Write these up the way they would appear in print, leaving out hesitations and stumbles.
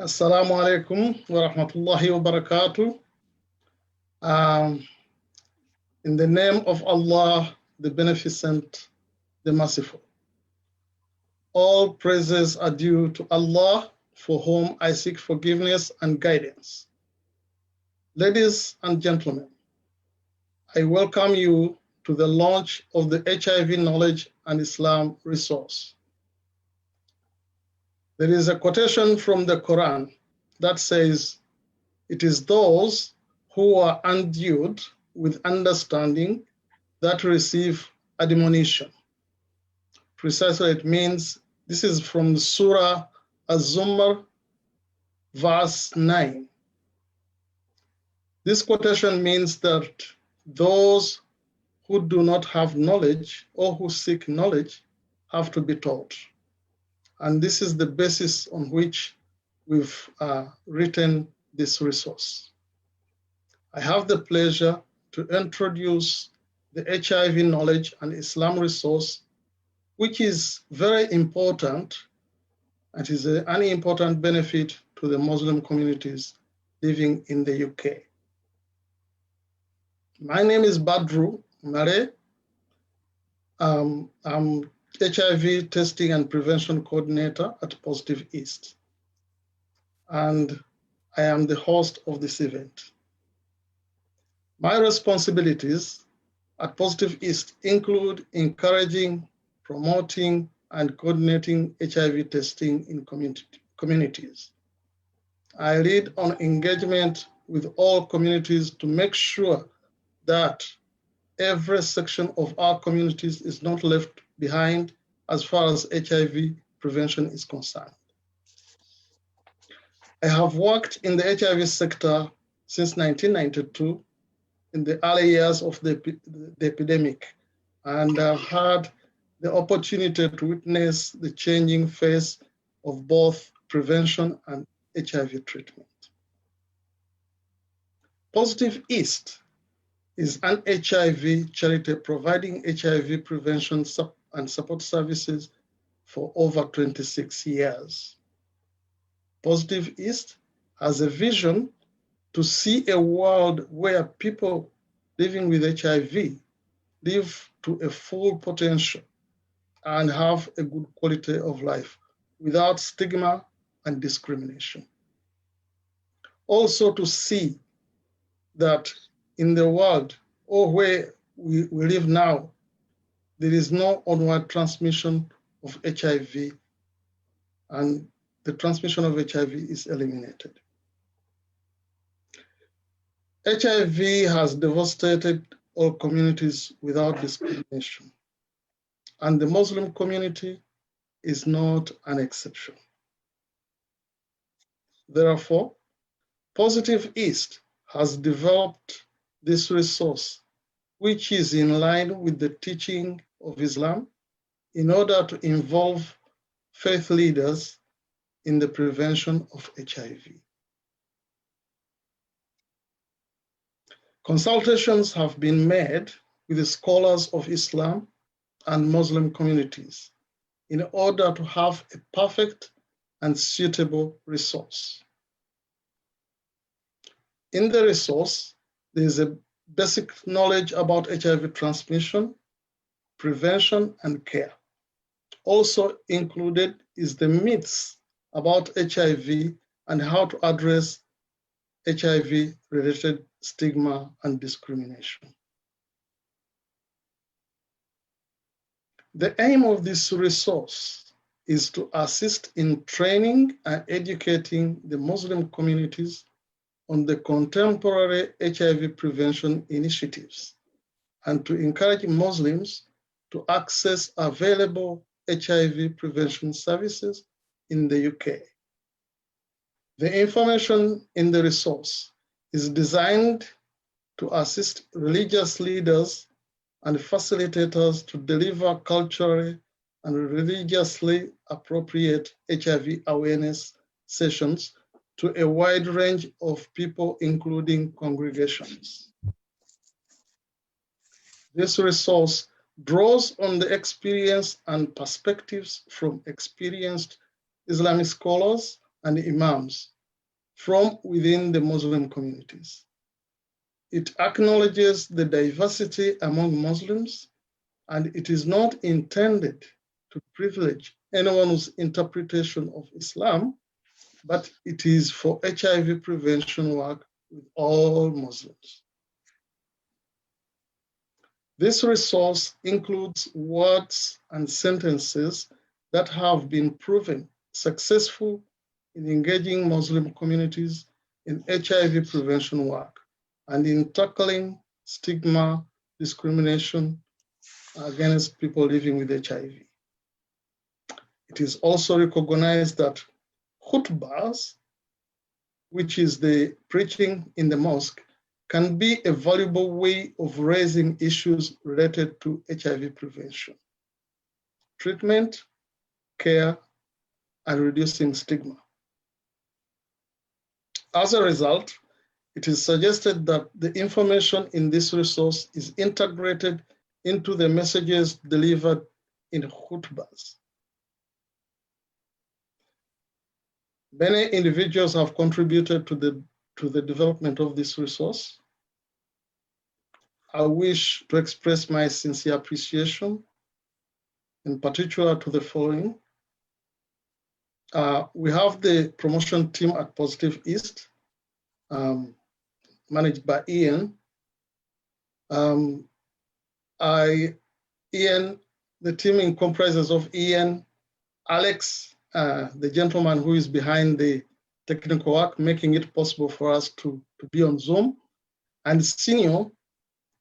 Assalamu alaikum wa rahmatullahi wa barakatuh. In the name of Allah, the Beneficent, the Merciful. All praises are due to Allah, for whom I seek forgiveness and guidance. Ladies and gentlemen, I welcome you to the launch of the HIV Knowledge and Islam resource. There is a quotation from the Quran that says, "It is those who are endued with understanding that receive admonition." Precisely, it means this is from Surah Az-Zumar, verse 9. This quotation means that those who do not have knowledge or who seek knowledge have to be taught. And this is the basis on which we've written this resource. I have the pleasure to introduce the HIV Knowledge and Islam resource, which is very important and is an important benefit to the Muslim communities living in the UK. My name is Badru Mare. I'm HIV Testing and Prevention Coordinator at Positive East, and I am the host of this event. My responsibilities at Positive East include encouraging, promoting, and coordinating HIV testing in communities. I lead on engagement with all communities to make sure that every section of our communities is not left behind as far as HIV prevention is concerned. I have worked in the HIV sector since 1992 in the early years of the epidemic, and I've had the opportunity to witness the changing face of both prevention and HIV treatment. Positive East is an HIV charity providing HIV prevention and support services for over 26 years. Positive East has a vision to see a world where people living with HIV live to a full potential and have a good quality of life without stigma and discrimination. Also to see that in the world or where we live now, there is no onward transmission of HIV, and the transmission of HIV is eliminated. HIV has devastated all communities without discrimination, and the Muslim community is not an exception. Therefore, Positive East has developed this resource, which is in line with the teaching of Islam, in order to involve faith leaders in the prevention of HIV. Consultations have been made with the scholars of Islam and Muslim communities in order to have a perfect and suitable resource. In the resource, there is a basic knowledge about HIV transmission, prevention, and care. Also included is the myths about HIV and how to address HIV-related stigma and discrimination. The aim of this resource is to assist in training and educating the Muslim communities on the contemporary HIV prevention initiatives and to encourage Muslims to access available HIV prevention services in the UK. The information in the resource is designed to assist religious leaders and facilitators to deliver culturally and religiously appropriate HIV awareness sessions to a wide range of people, including congregations. This resource draws on the experience and perspectives from experienced Islamic scholars and imams from within the Muslim communities. It acknowledges the diversity among Muslims, and it is not intended to privilege anyone's interpretation of Islam, but it is for HIV prevention work with all Muslims. This resource includes words and sentences that have been proven successful in engaging Muslim communities in HIV prevention work and in tackling stigma, discrimination against people living with HIV. It is also recognized that khutbahs, which is the preaching in the mosque, can be a valuable way of raising issues related to HIV prevention, treatment, care, and reducing stigma. As a result, it is suggested that the information in this resource is integrated into the messages delivered in khutbahs. Many individuals have contributed to the development of this resource. I wish to express my sincere appreciation, in particular to the following. We have the promotion team at Positive East, managed by Ian. Ian, the team comprises of Ian, Alex, the gentleman who is behind the technical work, making it possible for us to be on Zoom, and Senior,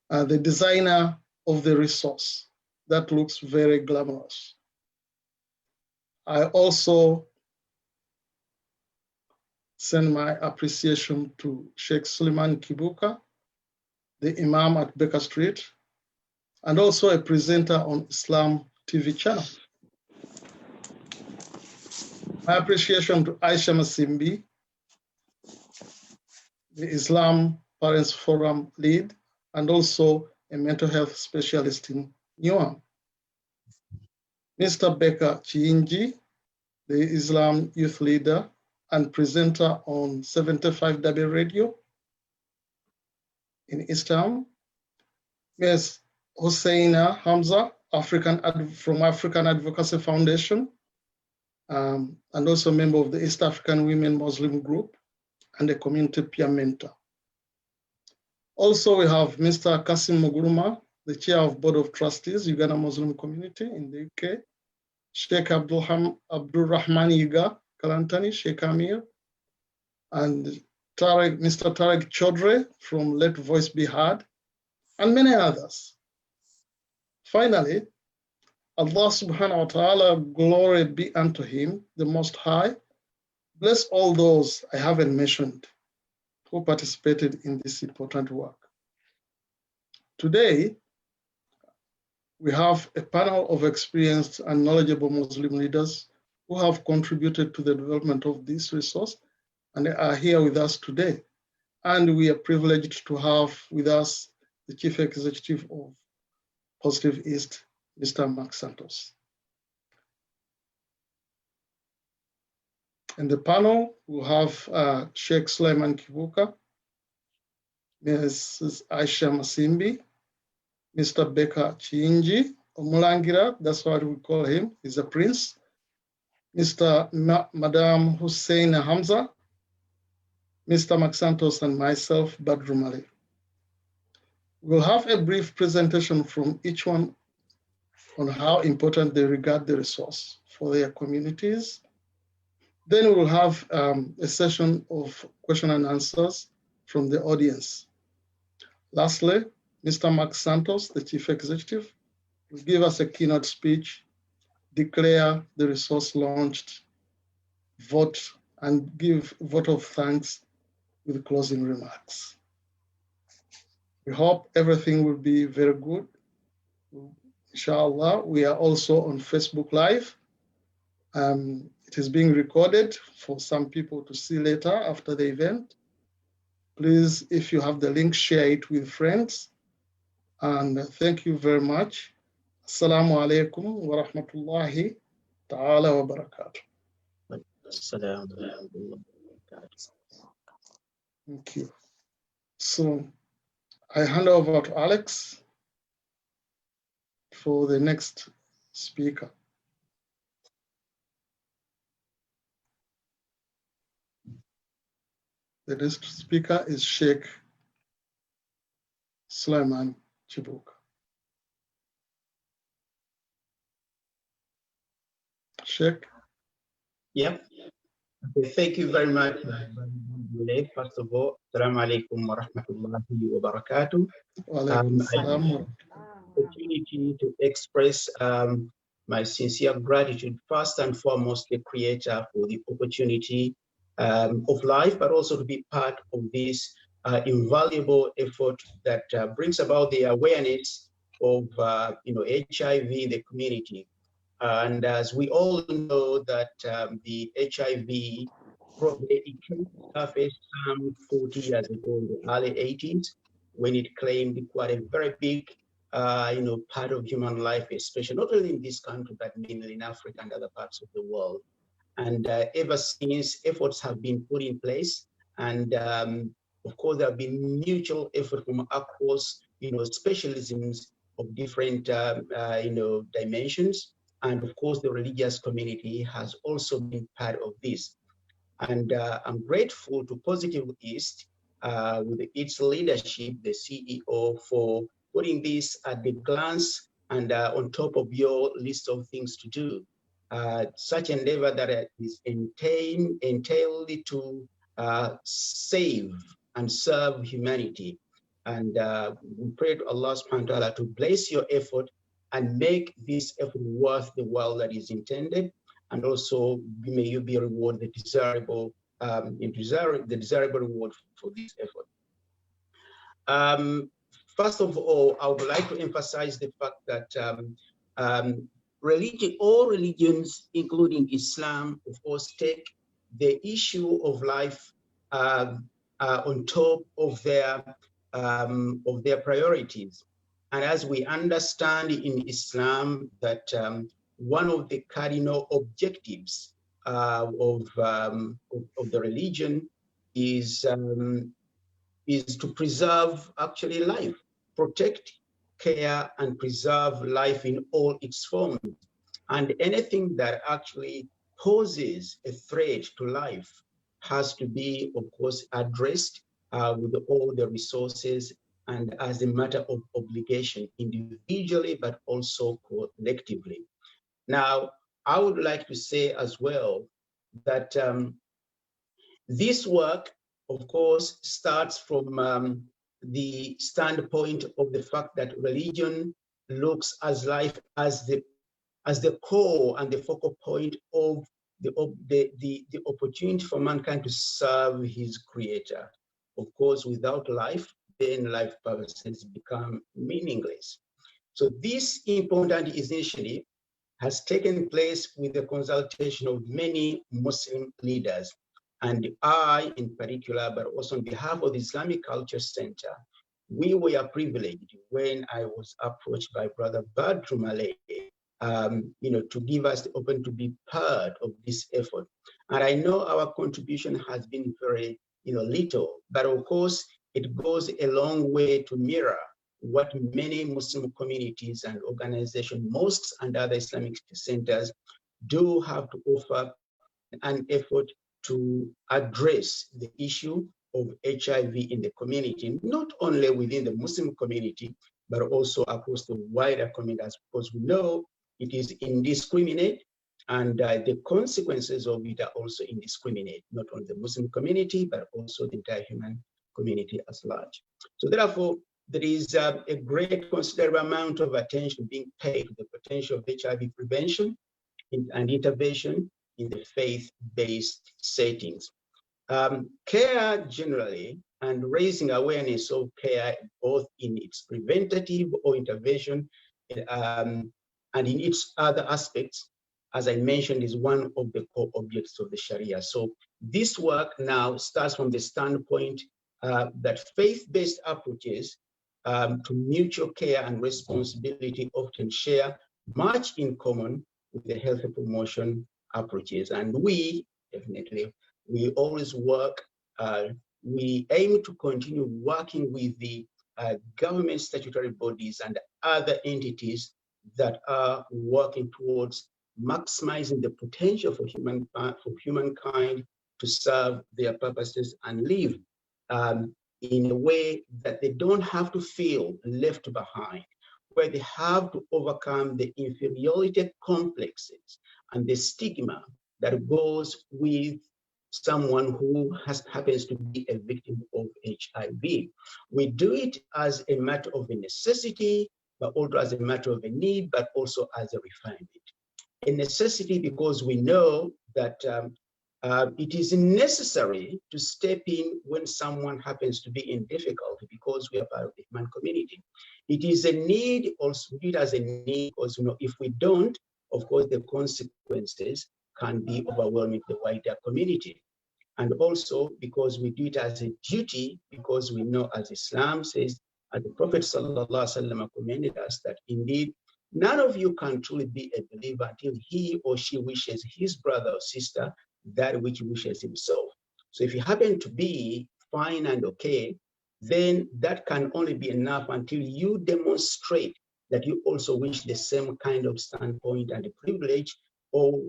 the designer of the resource that looks very glamorous. I also send my appreciation to Sheikh Suleiman Kibuka, the Imam at Baker Street, and also a presenter on Islam TV channel. My appreciation to Aisha Masimbi, the Islam Parents Forum lead, and also a mental health specialist in Newark. Mr. Baker Kiyingi, the Islam youth leader and presenter on 75W Radio in Easttown. Ms. Husseina Hamza, from African Advocacy Foundation, and also a member of the East African Women Muslim Group and a community peer mentor. Also, we have Mr. Kasim Muguruma, the Chair of Board of Trustees, Uganda Muslim Community in the UK, Sheikh Abdul Rahman Yiga Kalantani, Sheikh Amir, and Mr. Tarek Chaudhry from Let Voice Be Heard, and many others. Finally, Allah subhanahu wa ta'ala, glory be unto him, the Most High, bless all those I haven't mentioned who participated in this important work. Today, we have a panel of experienced and knowledgeable Muslim leaders who have contributed to the development of this resource and are here with us today. And we are privileged to have with us the Chief Executive of Positive East, Mr. Mark Santos. In the panel, we'll have Sheikh Suleiman Kibuka, Mrs. Aisha Masimbi, Mr. Baker Kiyingi, Omulangira, that's what we call him, he's a prince, Madam Husseina Hamza, Mr. Mark Santos, and myself, Badru. We'll have a brief presentation from each one on how important they regard the resource for their communities. Then we'll have a session of question and answers from the audience. Lastly, Mr. Mark Santos, the Chief Executive, will give us a keynote speech, declare the resource launched, vote, and give vote of thanks with closing remarks. We hope everything will be very good. Inshallah, we are also on Facebook Live. It is being recorded for some people to see later after the event. Please, if you have the link, share it with friends. And thank you very much. Assalamu alaikum wa rahmatullahi ta'ala wa barakatuh. Assalamu alaikum. Thank you. So I hand over to Alex for the next speaker. The next speaker is Sheikh Suleiman Kibuka. Sheikh. Yeah. Okay, thank you very much. First of all, Assalamu alaikum wa rahmatullahi wa barakatuh. Opportunity to express my sincere gratitude, first and foremost, the Creator for the opportunity of life, but also to be part of this invaluable effort that brings about the awareness of HIV in the community. And as we all know that the HIV probably came to surface 40 years ago in the early 80s, when it claimed quite a very big part of human life, especially not only in this country, but mainly in Africa and other parts of the world. And ever since, efforts have been put in place. And of course, there have been mutual effort from across, specialisms of different, dimensions. And of course, the religious community has also been part of this. And I'm grateful to Positive East with its leadership, the CEO, for putting this at the glance and on top of your list of things to do. Such endeavor that is entailed to save and serve humanity. And we pray to Allah subhanahu wa ta'ala to bless your effort and make this effort worth the while that is intended. And also may you be rewarded the desirable reward for this effort. First of all, I would like to emphasize the fact that all religions, including Islam, of course, take the issue of life on top of their priorities. And as we understand in Islam that one of the cardinal objectives of the religion is to preserve actually life, protect, care, and preserve life in all its forms. And anything that actually poses a threat to life has to be, of course, addressed with all the resources and as a matter of obligation, individually, but also collectively. Now, I would like to say as well that this work, of course, starts from the standpoint of the fact that religion looks at life as the core and the focal point of the opportunity for mankind to serve his creator. Of course, without life, then life purposes become meaningless. So this important initiative has taken place with the consultation of many Muslim leaders. And I, in particular, but also on behalf of the Islamic Culture Center, we were privileged when I was approached by Brother Badru to give us the opportunity to be part of this effort. And I know our contribution has been very, little, but of course, it goes a long way to mirror what many Muslim communities and organizations, mosques and other Islamic centers do have to offer an effort to address the issue of HIV in the community, not only within the Muslim community, but also across the wider community, because we know it is indiscriminate, and the consequences of it are also indiscriminate, not only the Muslim community, but also the entire human community as large. So therefore, there is a great considerable amount of attention being paid to the potential of HIV prevention and intervention in the faith-based settings. Care generally and raising awareness of care both in its preventative or intervention and in its other aspects, as I mentioned, is one of the core objects of the Sharia. So this work now starts from the standpoint that faith-based approaches to mutual care and responsibility often share much in common with the health promotion approaches. And we, definitely. We always work, we aim to continue working with the government statutory bodies and other entities that are working towards maximizing the potential for humankind to serve their purposes and live in a way that they don't have to feel left behind, where they have to overcome the inferiority complexes and the stigma that goes with someone who happens to be a victim of HIV. We do it as a matter of a necessity, but also as a matter of a need, but also as a refinement. A necessity because we know that it is necessary to step in when someone happens to be in difficulty because we are part of the human community. It is a need, also we do it as a need because if we don't, of course, the consequences can be overwhelming the wider community. And also because we do it as a duty, because we know, as Islam says, as the Prophet ﷺ commended us, that indeed none of you can truly be a believer until he or she wishes his brother or sister that which he wishes himself. So if you happen to be fine and okay, then that can only be enough until you demonstrate that you also wish the same kind of standpoint and the privilege or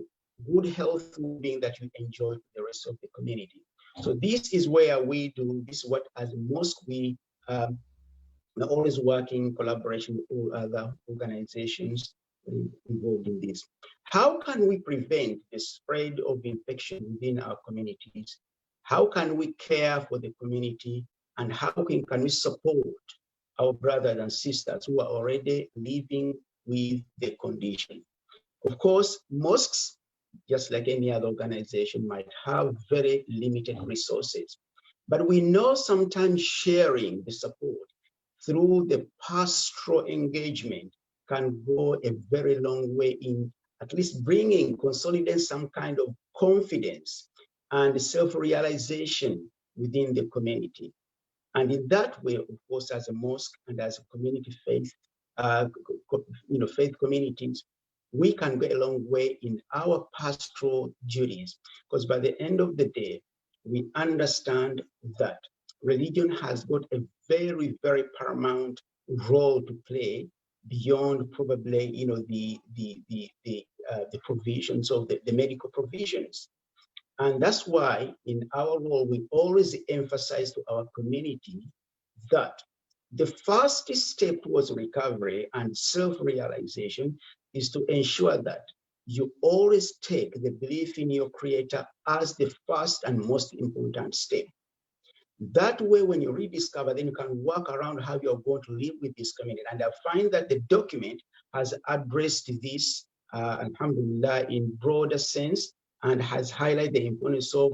good health being that you enjoy the rest of the community. So this is where we do this, what as a mosque we always work in collaboration with all other organizations involved in this. How can we prevent the spread of infection within our communities? How can we care for the community? And how can we support our brothers and sisters who are already living with the condition? Of course, mosques, just like any other organization, might have very limited resources. But we know sometimes sharing the support through the pastoral engagement can go a very long way in at least consolidating some kind of confidence and self-realization within the community. And in that way, of course, as a mosque and as a community faith, faith communities, we can go a long way in our pastoral duties, because by the end of the day, we understand that religion has got a very, very paramount role to play beyond probably, the provisions of the medical provisions. And that's why in our role, we always emphasize to our community that the first step towards recovery and self-realization is to ensure that you always take the belief in your creator as the first and most important step. That way, when you rediscover, then you can work around how you're going to live with this community. And I find that the document has addressed this, alhamdulillah, in broader sense, and has highlighted the importance of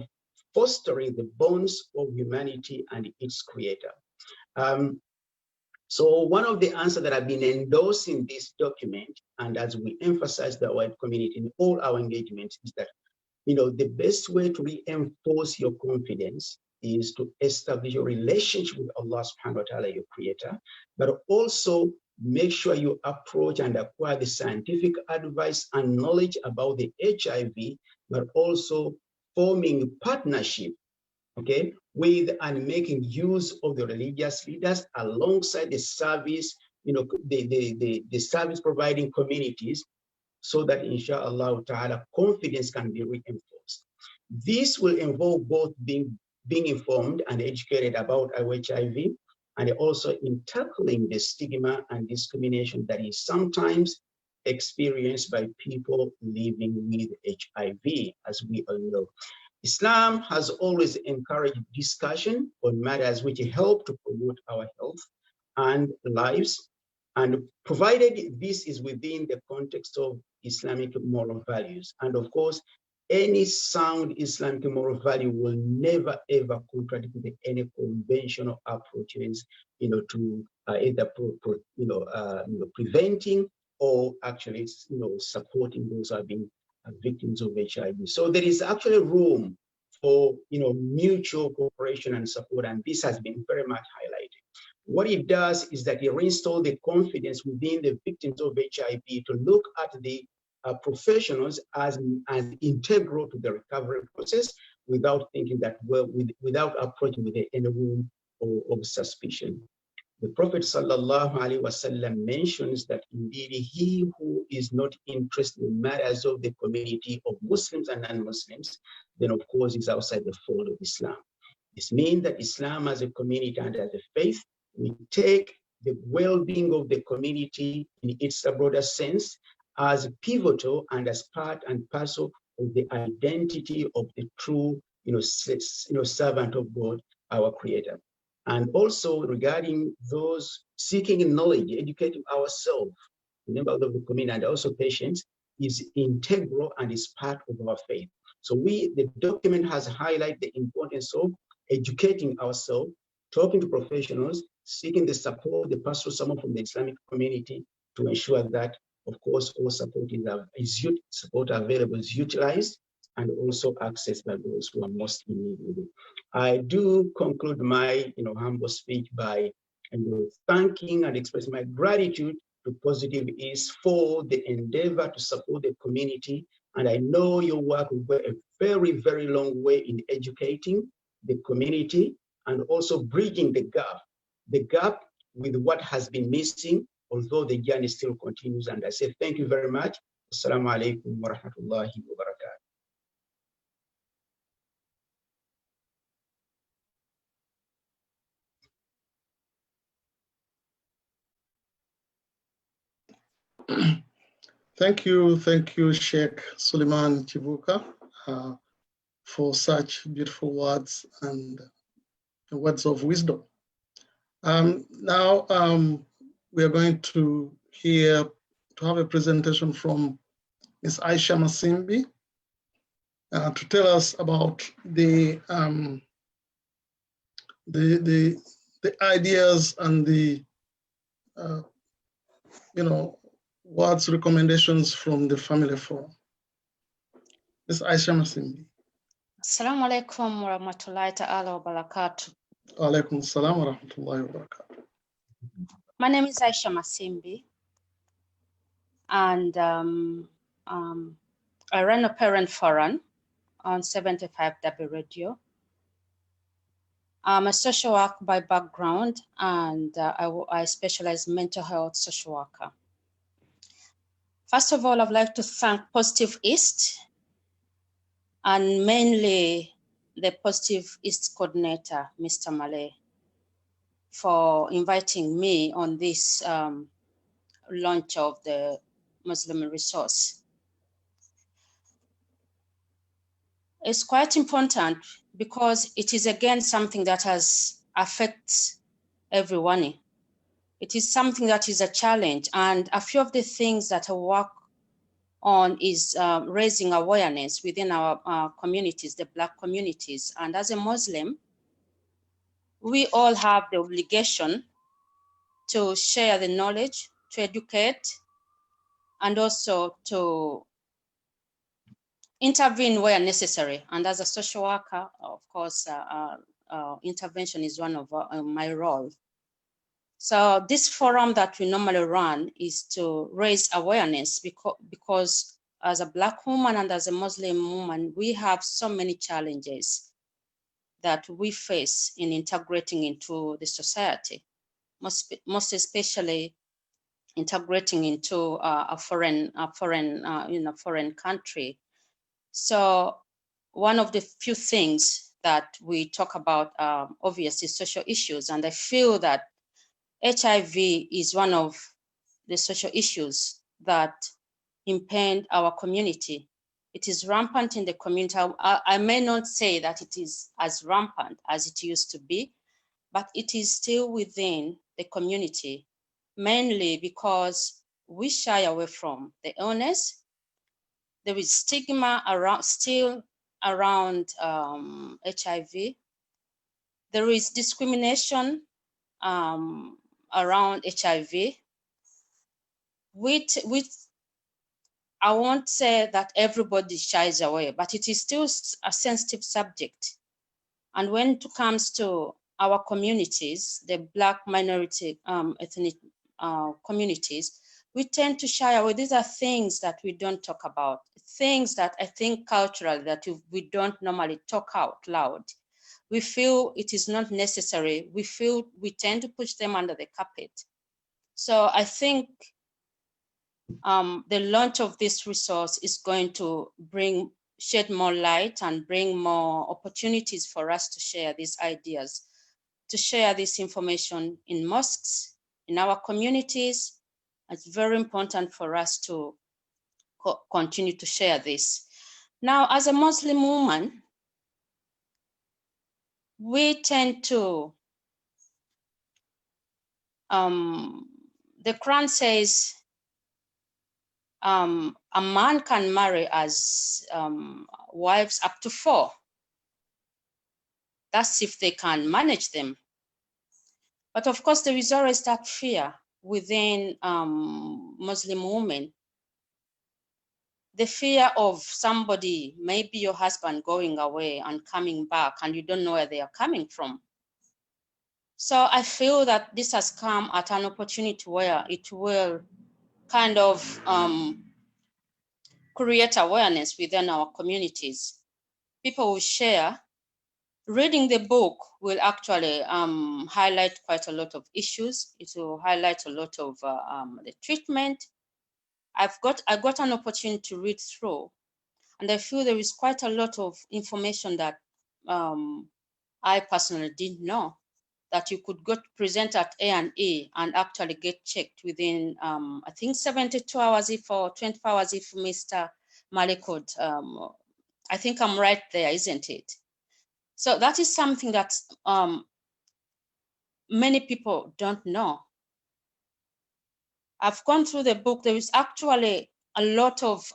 fostering the bonds of humanity and its creator. So one of the answers that I've been endorsing this document, and as we emphasize the wide community in all our engagements, is that the best way to reinforce your confidence is to establish your relationship with Allah subhanahu wa ta'ala, your creator, but also make sure you approach and acquire the scientific advice and knowledge about the HIV, but also forming partnership, okay, with and making use of the religious leaders alongside the service, the service providing communities, so that inshallah ta'ala confidence can be reinforced. This will involve both being informed and educated about our HIV, and also in tackling the stigma and discrimination that is sometimes experienced by people living with HIV, as we all know. Islam has always encouraged discussion on matters which help to promote our health and lives, and provided this is within the context of Islamic moral values. And of course, any sound Islamic moral value will never ever contradict with any conventional approaches, to either preventing or actually, supporting those who have been victims of HIV. So there is actually room for, mutual cooperation and support, and this has been very much highlighted. What it does is that it reinstalls the confidence within the victims of HIV to look at the professionals as integral to the recovery process without thinking that, well, without approaching with any room of suspicion. The Prophet ﷺ mentions that indeed he who is not interested in matters of the community of Muslims and non-Muslims, then of course is outside the fold of Islam. This means that Islam as a community and as a faith, we take the well-being of the community in its broader sense as pivotal and as part and parcel of the identity of the true servant of God, our Creator. And also regarding those seeking knowledge, educating ourselves, members of the community, and also patients, is integral and is part of our faith. So the document has highlighted the importance of educating ourselves, talking to professionals, seeking the support, the pastoral support from the Islamic community to ensure that, of course, all support available is utilized and also accessed by those who are most in need with it. I do conclude my humble speech by thanking and expressing my gratitude to Positive East for the endeavor to support the community. And I know your work will go a very, very long way in educating the community and also bridging the gap with what has been missing, although the journey still continues. And I say thank you very much. Assalamu alaikum wa rahmatullahi wa barakatuh. Thank you, Sheikh Suleiman Kibuka, for such beautiful words and words of wisdom. Now we are going to have a presentation from Ms. Aisha Masimbi to tell us about the ideas and the words, recommendations from the Family Forum. Ms. Aisha Masimbi. Assalamu alaikum wa rahmatullahi ta'ala wa barakatuh. Wa alaikum assalam wa rahmatullahi wa barakatuh. My name is Aisha Masimbi, and I run a parent forum on 75W Radio. I'm a social worker by background, and I specialize in mental health social worker. First of all, I'd like to thank Positive East, and mainly the Positive East coordinator, Mr. Malay, for inviting me on this launch of the Muslim resource. It's quite important because it is again something that affects everyone. It is something that is a challenge, and a few of the things that I work on is raising awareness within our communities, the Black communities. And as a Muslim, we all have the obligation to share the knowledge, to educate, and also to intervene where necessary. And as a social worker, of course, intervention is one of my role. So this forum that we normally run is to raise awareness because as a Black woman and as a Muslim woman, we have so many challenges that we face in integrating into the society, most especially integrating into a foreign country. So one of the few things that we talk about, obviously, social issues, and I feel that HIV is one of the social issues that impede our community. It is rampant in the community. I may not say that it is as rampant as it used to be, but it is still within the community, mainly because we shy away from the illness. There is stigma still around HIV. There is discrimination around HIV, which I won't say that everybody shies away, but it is still a sensitive subject. And when it comes to our communities, the Black minority ethnic communities, we tend to shy away. These are things that we don't talk about, things that I think culturally that we don't normally talk out loud. We feel it is not necessary. We tend to push them under the carpet. So I think the launch of this resource is going to shed more light and bring more opportunities for us to share these ideas, to share this information in mosques, in our communities. It's very important for us to continue to share this. Now, as a Muslim woman, we tend to, the Quran says, a man can marry as wives up to 4. That's if they can manage them. But of course, there is always that fear within Muslim women. The fear of somebody, maybe your husband going away and coming back, and you don't know where they are coming from. So I feel that this has come at an opportunity where it will kind of create awareness within our communities. People will share. Reading the book will actually highlight quite a lot of issues. It will highlight a lot of the treatment. I got an opportunity to read through, and I feel there is quite a lot of information that I personally didn't know, that you could go to present at A&E and actually get checked within, I think 72 hours or 24 hours if Mr. Malik could, I think I'm right there, isn't it? So that is something that many people don't know. I've gone through the book. There is actually a lot of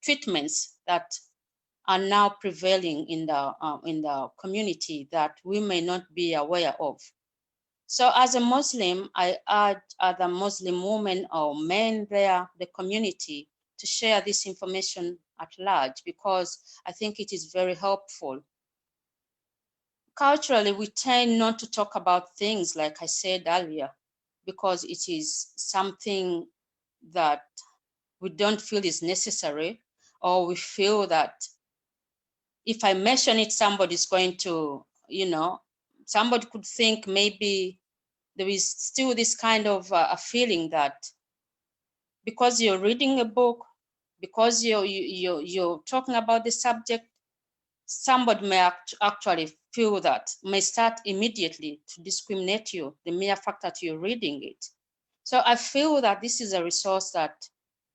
treatments that are now prevailing in the community that we may not be aware of. So as a Muslim, I urge other Muslim women or men there, the community, to share this information at large, because I think it is very helpful. Culturally, we tend not to talk about things, like I said earlier, because it is something that we don't feel is necessary, or we feel that if I mention it, somebody's going to, somebody could think maybe there is still this kind of a feeling that because you're reading a book, because you're talking about the subject, somebody may actually feel that, may start immediately to discriminate you, the mere fact that you're reading it. So I feel that this is a resource that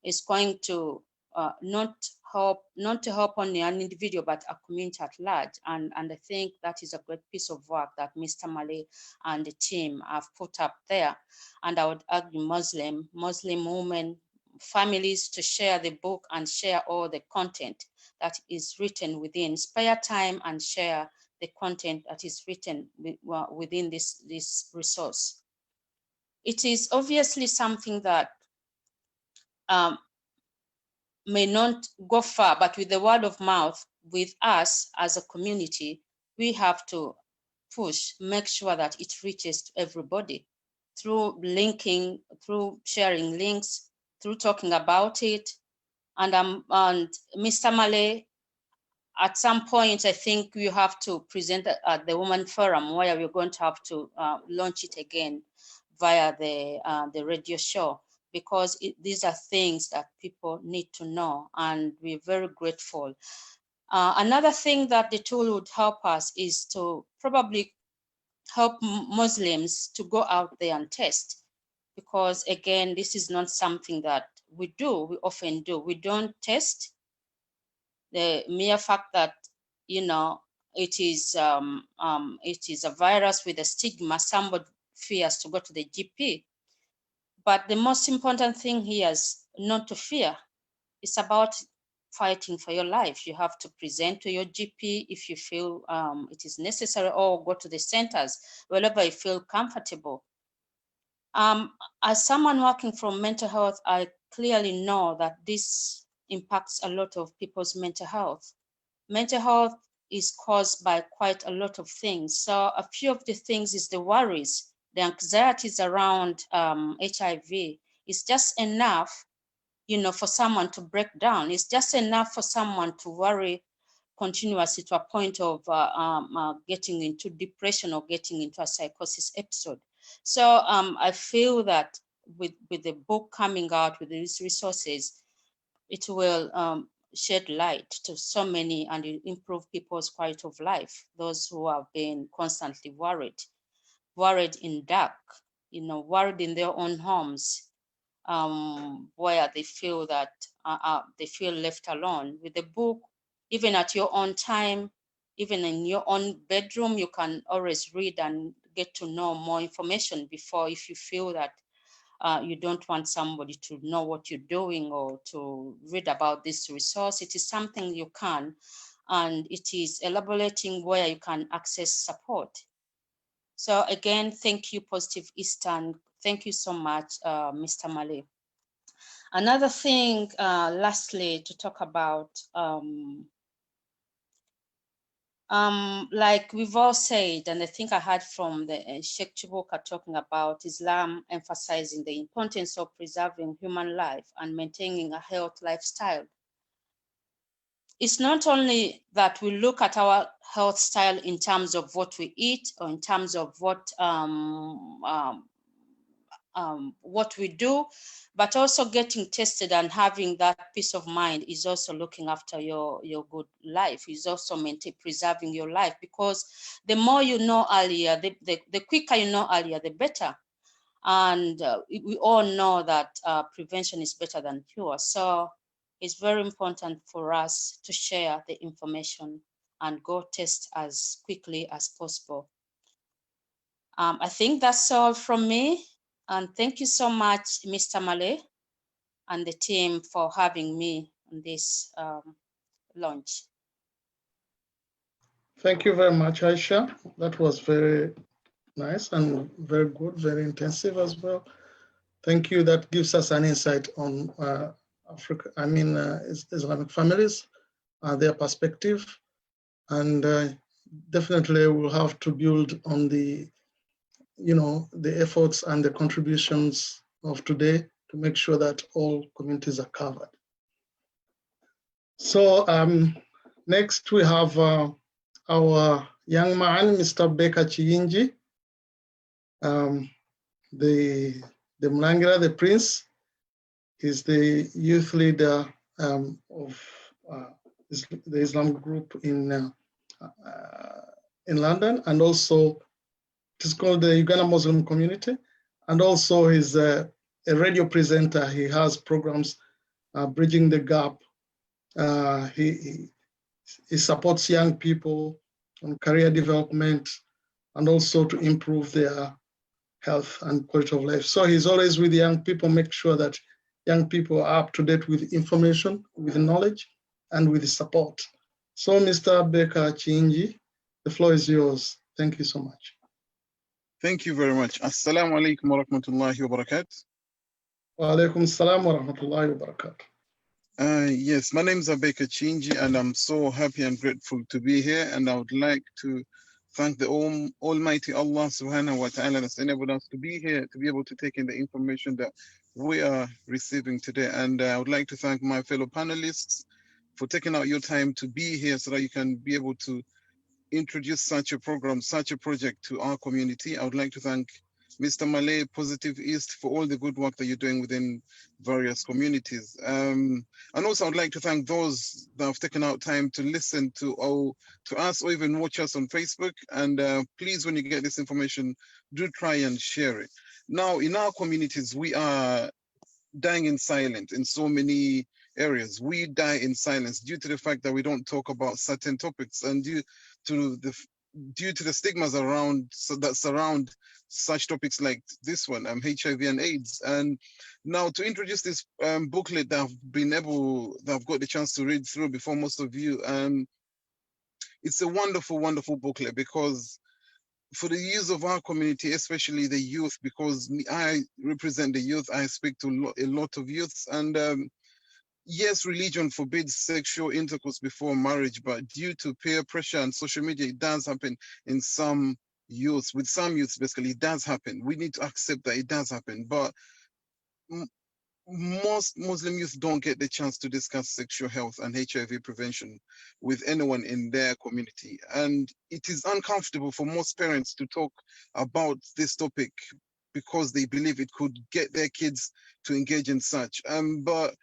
is going to not to help only an individual, but a community at large. And I think that is a great piece of work that Mr. Malay and the team have put up there. And I would urge Muslim women, families to share the book and share all the content that is written within. Spare time and share the content that is written within this resource. It is obviously something that may not go far, but with the word of mouth, with us as a community, we have to push, make sure that it reaches to everybody through linking, through sharing links, through talking about it. And Mr. Malay, at some point, I think you have to present at the Women Forum, where we're going to have to launch it again via the radio show, because these are things that people need to know, and we're very grateful. Another thing that the tool would help us is to probably help Muslims to go out there and test, because again, this is not something that we often do. We don't test. The mere fact that, it is a virus with a stigma, somebody fears to go to the GP. But the most important thing here is not to fear. It's about fighting for your life. You have to present to your GP if you feel it is necessary, or go to the centers, wherever you feel comfortable. As someone working from mental health, I clearly know that this impacts a lot of people's mental health. Mental health is caused by quite a lot of things. So a few of the things is the worries, the anxieties around HIV It's just enough, for someone to break down. It's just enough for someone to worry continuously to a point of getting into depression or getting into a psychosis episode. So I feel that with the book coming out with these resources, it will shed light to so many and improve people's quality of life. Those who have been constantly worried in dark, worried in their own homes, where they feel that they feel left alone. With the book, even at your own time, even in your own bedroom, you can always read and get to know more information before, if you feel that you don't want somebody to know what you're doing or to read about this resource. It is something you can, and it is elaborating where you can access support. So again, thank you, Positive Eastern. Thank you so much, Mr. Malay. Another thing, lastly, to talk about, like we've all said, and I think I heard from the Sheikh Kibuka talking about Islam emphasizing the importance of preserving human life and maintaining a healthy lifestyle. It's not only that we look at our health style in terms of what we eat or in terms of what we do, but also getting tested and having that peace of mind is also looking after your good life, is also preserving your life, because the more you know earlier, the quicker you know earlier, the better. And we all know that prevention is better than cure. So it's very important for us to share the information and go test as quickly as possible. I think that's all from me. And thank you so much, Mr. Malay and the team, for having me on this launch. Thank you very much, Aisha. That was very nice and very good, very intensive as well. Thank you. That gives us an insight on Islamic families, their perspective, and definitely we'll have to build on the efforts and the contributions of today to make sure that all communities are covered. So next we have our young man, Mr. Baker Kiyingi, the Mlangira, the Prince. Is the youth leader of the Islam group in London, and also it is called the Uganda Muslim Community, and also he's a radio presenter. He has programs bridging the gap. He supports young people on career development and also to improve their health and quality of life. So he's always with young people, make sure that young people are up to date with information, with knowledge, and with support. So Mr. Baker Kiyingi, the floor is yours. Thank you so much. Thank you very much. Assalamu alaikum wa rahmatullahi wa barakatuh. Wa alaikum assalam wa rahmatullahi wa barakatuh. Yes, my name is Baker Kiyingi, and I'm so happy and grateful to be here. And I would like to thank the Almighty Allah subhanahu wa ta'ala that's enabled us to be here, to be able to take in the information that we are receiving today. And I would like to thank my fellow panelists for taking out your time to be here so that you can be able to introduce such a program, such a project to our community. I would like to thank Mr. Malay, Positive East, for all the good work that you're doing within various communities. And also I'd like to thank those that have taken out time to listen to us or even watch us on Facebook. And please, when you get this information, do try and share it. Now, in our communities, we are dying in silence in so many areas. We die in silence due to the fact that we don't talk about certain topics, and due to the stigmas that surround such topics like this one, HIV and AIDS. And now to introduce this booklet that I've got the chance to read through before most of you, it's a wonderful, wonderful booklet, because for the use of our community, especially the youth, because I represent the youth, I speak to a lot of youths, and yes, religion forbids sexual intercourse before marriage, but due to peer pressure and social media, it does happen in some youths. With some youths, basically, it does happen. We need to accept that it does happen. But most Muslim youth don't get the chance to discuss sexual health and HIV prevention with anyone in their community. And it is uncomfortable for most parents to talk about this topic because they believe it could get their kids to engage in such. But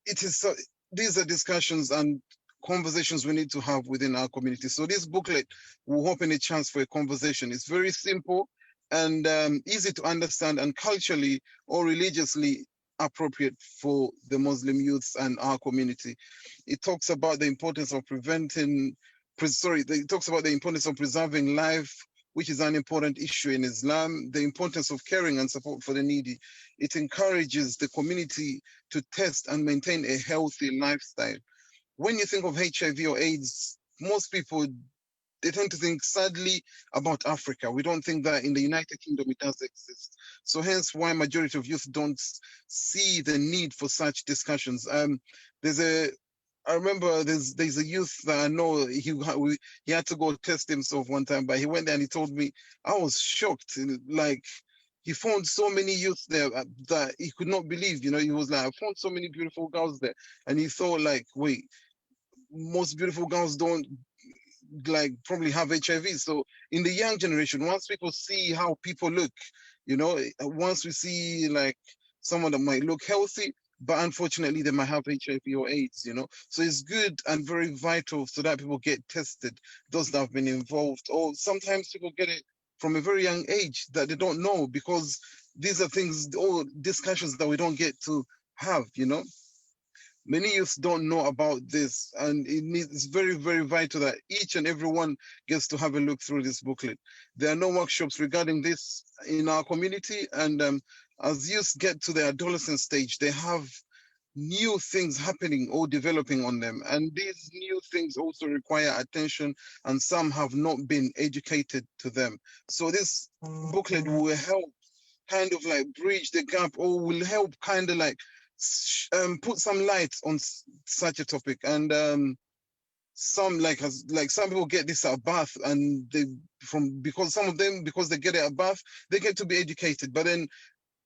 it is these are discussions and conversations we need to have within our community. So this booklet will open a chance for a conversation. It's very simple and easy to understand and culturally or religiously appropriate for the Muslim youths and our community. It talks about the importance of it talks about the importance of preserving life, which is an important issue in Islam, the importance of caring and support for the needy. It encourages the community to test and maintain a healthy lifestyle. When you think of HIV or AIDS, most people, they tend to think sadly about Africa. We don't think that in the United Kingdom it does exist. So hence why majority of youth don't see the need for such discussions. I remember there's a youth that I know, he had to go test himself one time, but he went there and he told me, I was shocked. Like, he found so many youth there that he could not believe, he was like, I found so many beautiful girls there. And he thought like, wait, most beautiful girls don't like probably have HIV. So in the young generation, once people see how people look, once we see like someone that might look healthy, but unfortunately they might have HIV or AIDS, So it's good and very vital so that people get tested, those that have been involved, or sometimes people get it from a very young age that they don't know, because these are things, all discussions that we don't get to have, Many youths don't know about this, and it's very, very vital that each and everyone gets to have a look through this booklet. There are no workshops regarding this in our community, and as youths get to the adolescent stage, they have new things happening or developing on them, and these new things also require attention, and some have not been educated to them. So this booklet will help kind of like bridge the gap, or will help kind of like put some light on such a topic. And some some people get this at birth, and because some of them, because they get it at birth, they get to be educated, but then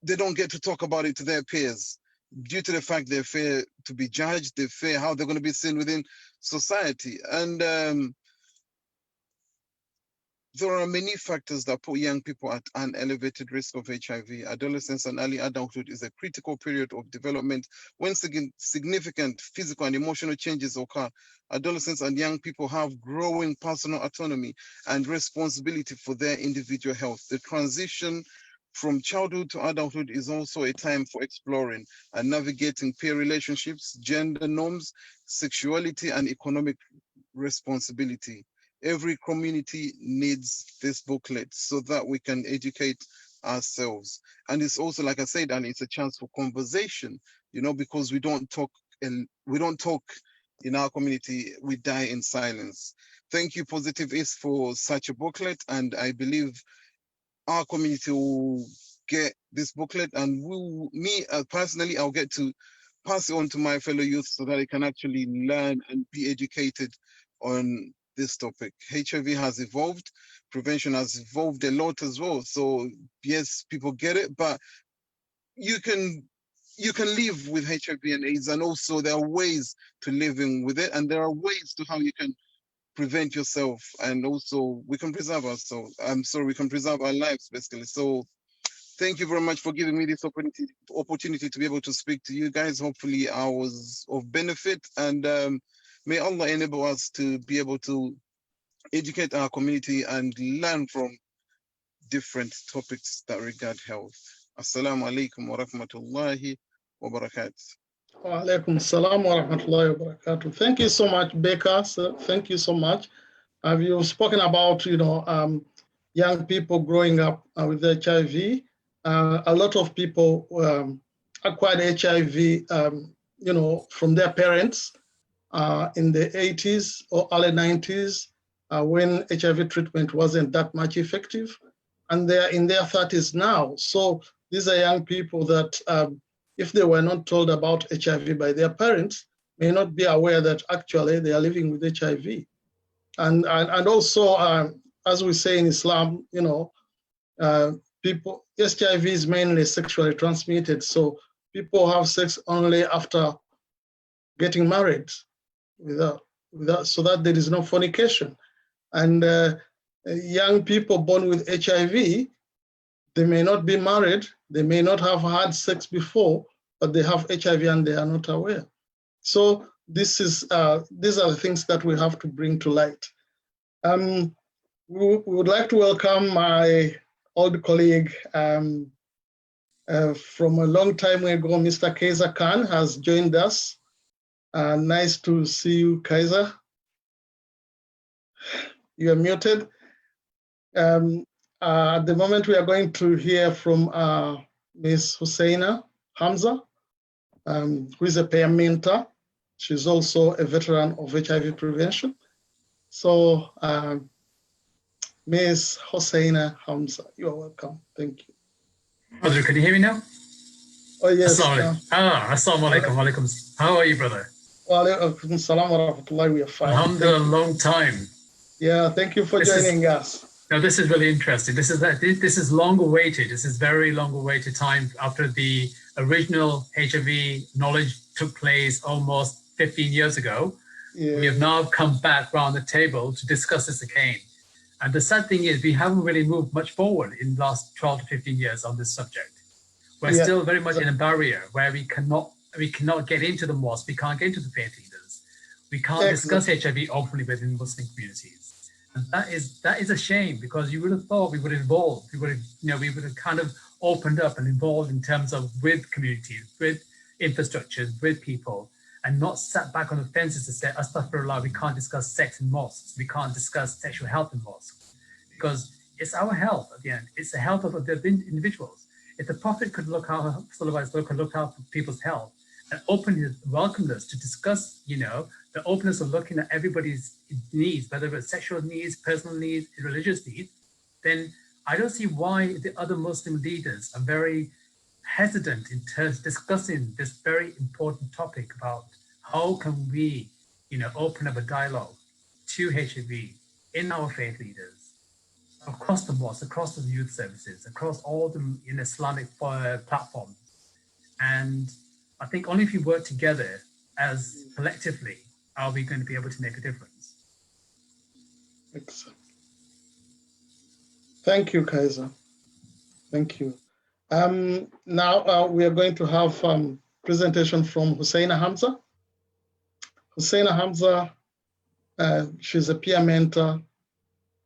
they don't get to talk about it to their peers due to the fact they fear to be judged, they fear how they're going to be seen within society. And there are many factors that put young people at an elevated risk of HIV. Adolescence and early adulthood is a critical period of development when significant physical and emotional changes occur. Adolescents and young people have growing personal autonomy and responsibility for their individual health. The transition from childhood to adulthood is also a time for exploring and navigating peer relationships, gender norms, sexuality, and economic responsibility. Every community needs this booklet so that we can educate ourselves. And it's also, like I said, and it's a chance for conversation, because we don't talk in our community, we die in silence. Thank you, Positive East, for such a booklet. And I believe our community will get this booklet, and personally, I'll get to pass it on to my fellow youth so that they can actually learn and be educated on this topic. HIV has evolved, prevention has evolved a lot as well. So yes, people get it, but you can live with HIV and AIDS, and also there are ways to living with it, and there are ways to how you can prevent yourself, and also we can preserve ourselves. We can preserve our lives basically. So thank you very much for giving me this opportunity to be able to speak to you guys. Hopefully I was of benefit, and may Allah enable us to be able to educate our community and learn from different topics that regard health. Assalamu alaikum wa rahmatullahi wa barakatuh. Wa alaikum salam wa rahmatullahi wa barakatuh. Thank you so much, Baker. Thank you so much. You've spoken about, young people growing up with HIV. A lot of people acquired HIV, from their parents in the 80s or early 90s when HIV treatment wasn't that much effective. And they're in their 30s now. So these are young people that if they were not told about HIV by their parents, may not be aware that actually they are living with HIV. And also, as we say in Islam, HIV is mainly sexually transmitted. So people have sex only after getting married, so that there is no fornication. And young people born with HIV, they may not be married, they may not have had sex before, but they have HIV and they are not aware. So these are the things that we have to bring to light. We would like to welcome my old colleague from a long time ago, Mr. Khaiser Khan has joined us. Nice to see you, Khaiser. You are muted. At the moment, we are going to hear from Ms. Husseina Hamza, who is a peer mentor. She's also a veteran of HIV prevention. So, Ms. Husseina Hamza, you are welcome. Thank you. Badru, can you hear me now? Oh, yes. Assalamu alaikum. How are you, brother? Wa alaikum salam wa rahmatullahi. We are fine. Alhamdulillah, long time. Yeah, thank you for joining us. Now, this is really interesting. This is long awaited. This is very long awaited time after the original HIV knowledge took place almost 15 years ago. Yeah. We have now come back around the table to discuss this again. And the sad thing is we haven't really moved much forward in the last 12 to 15 years on this subject. We're still very much in a barrier where we cannot get into the mosque, we can't get into the faith leaders. We can't discuss HIV openly within Muslim communities. And that is a shame, because you would have thought we would have evolved. We would have kind of opened up and involved in terms of with communities, with infrastructures, with people, and not sat back on the fences to say, astaghfirullah, we can't discuss sex in mosques. We can't discuss sexual health in mosques, because it's our health at the end. It's the health of the individuals. If the Prophet could look out for people's health and welcomed us to discuss, the openness of looking at everybody's needs, whether it's sexual needs, personal needs, religious needs, then I don't see why the other Muslim leaders are very hesitant in terms of discussing this very important topic about how can we, open up a dialogue to HIV in our faith leaders, across the mosques, across the youth services, across all the Islamic platforms. And I think only if we work together as collectively are we going to be able to make a difference. Excellent. Thank you, Khaiser. Thank you. Now we are going to have presentation from Husseina Hamza. Husseina Hamza, she's a peer mentor.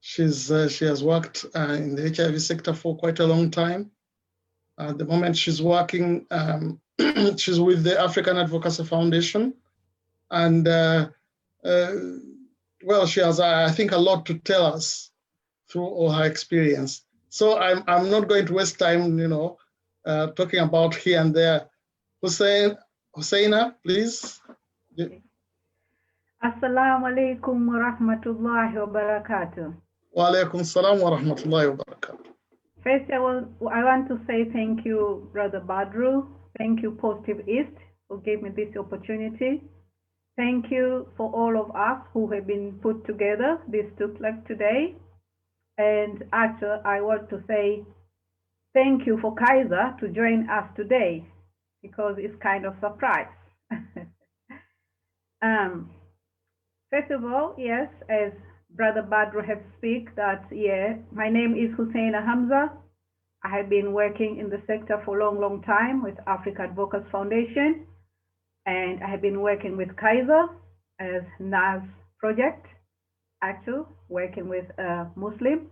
She has worked in the HIV sector for quite a long time. At the moment, she's working, she's with the African Advocacy Foundation. And well, she has, I think, a lot to tell us through all her experience. So I'm not going to waste time, talking about here and there. Husseina, please. Assalamu alaikum wa rahmatullahi wa barakatuh. Wa alaikum salam wa rahmatullahi wa barakatuh. First of all, I want to say thank you, Brother Badru. Thank you, Positive East, who gave me this opportunity. Thank you for all of us who have been put together this talk today. And actually, I want to say thank you for Khaiser to join us today, because it's kind of a surprise. First of all, yes, as Brother Badru has speak that, my name is Husseina Hamza. I have been working in the sector for a long time with Africa Advocacy Foundation, and I have been working with Khaiser as NAS project, actually working with a Muslim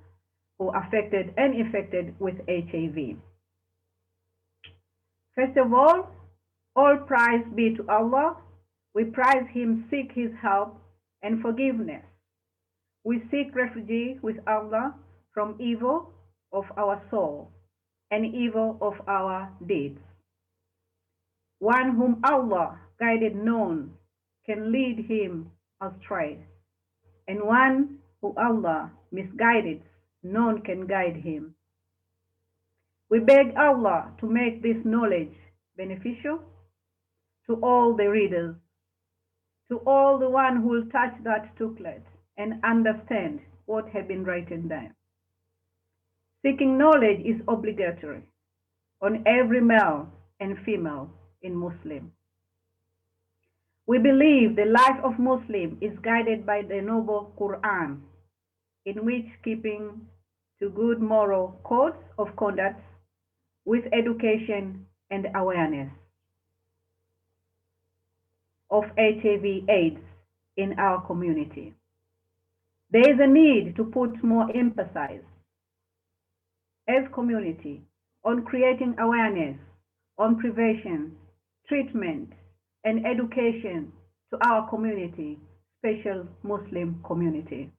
who affected and infected with HIV. First of all praise be to Allah. We praise Him, seek His help and forgiveness. We seek refuge with Allah from evil of our soul and evil of our deeds. One whom Allah guided none can lead him astray, and one who Allah misguided, none can guide him. We beg Allah to make this knowledge beneficial to all the readers, to all the one who will touch that booklet and understand what has been written down. Seeking knowledge is obligatory on every male and female in Muslim. We believe the life of Muslim is guided by the noble Quran, in which keeping to good moral codes of conduct with education and awareness of HIV/AIDS in our community. There is a need to put more emphasis as community on creating awareness on prevention, treatment, and education to our community, special Muslim community.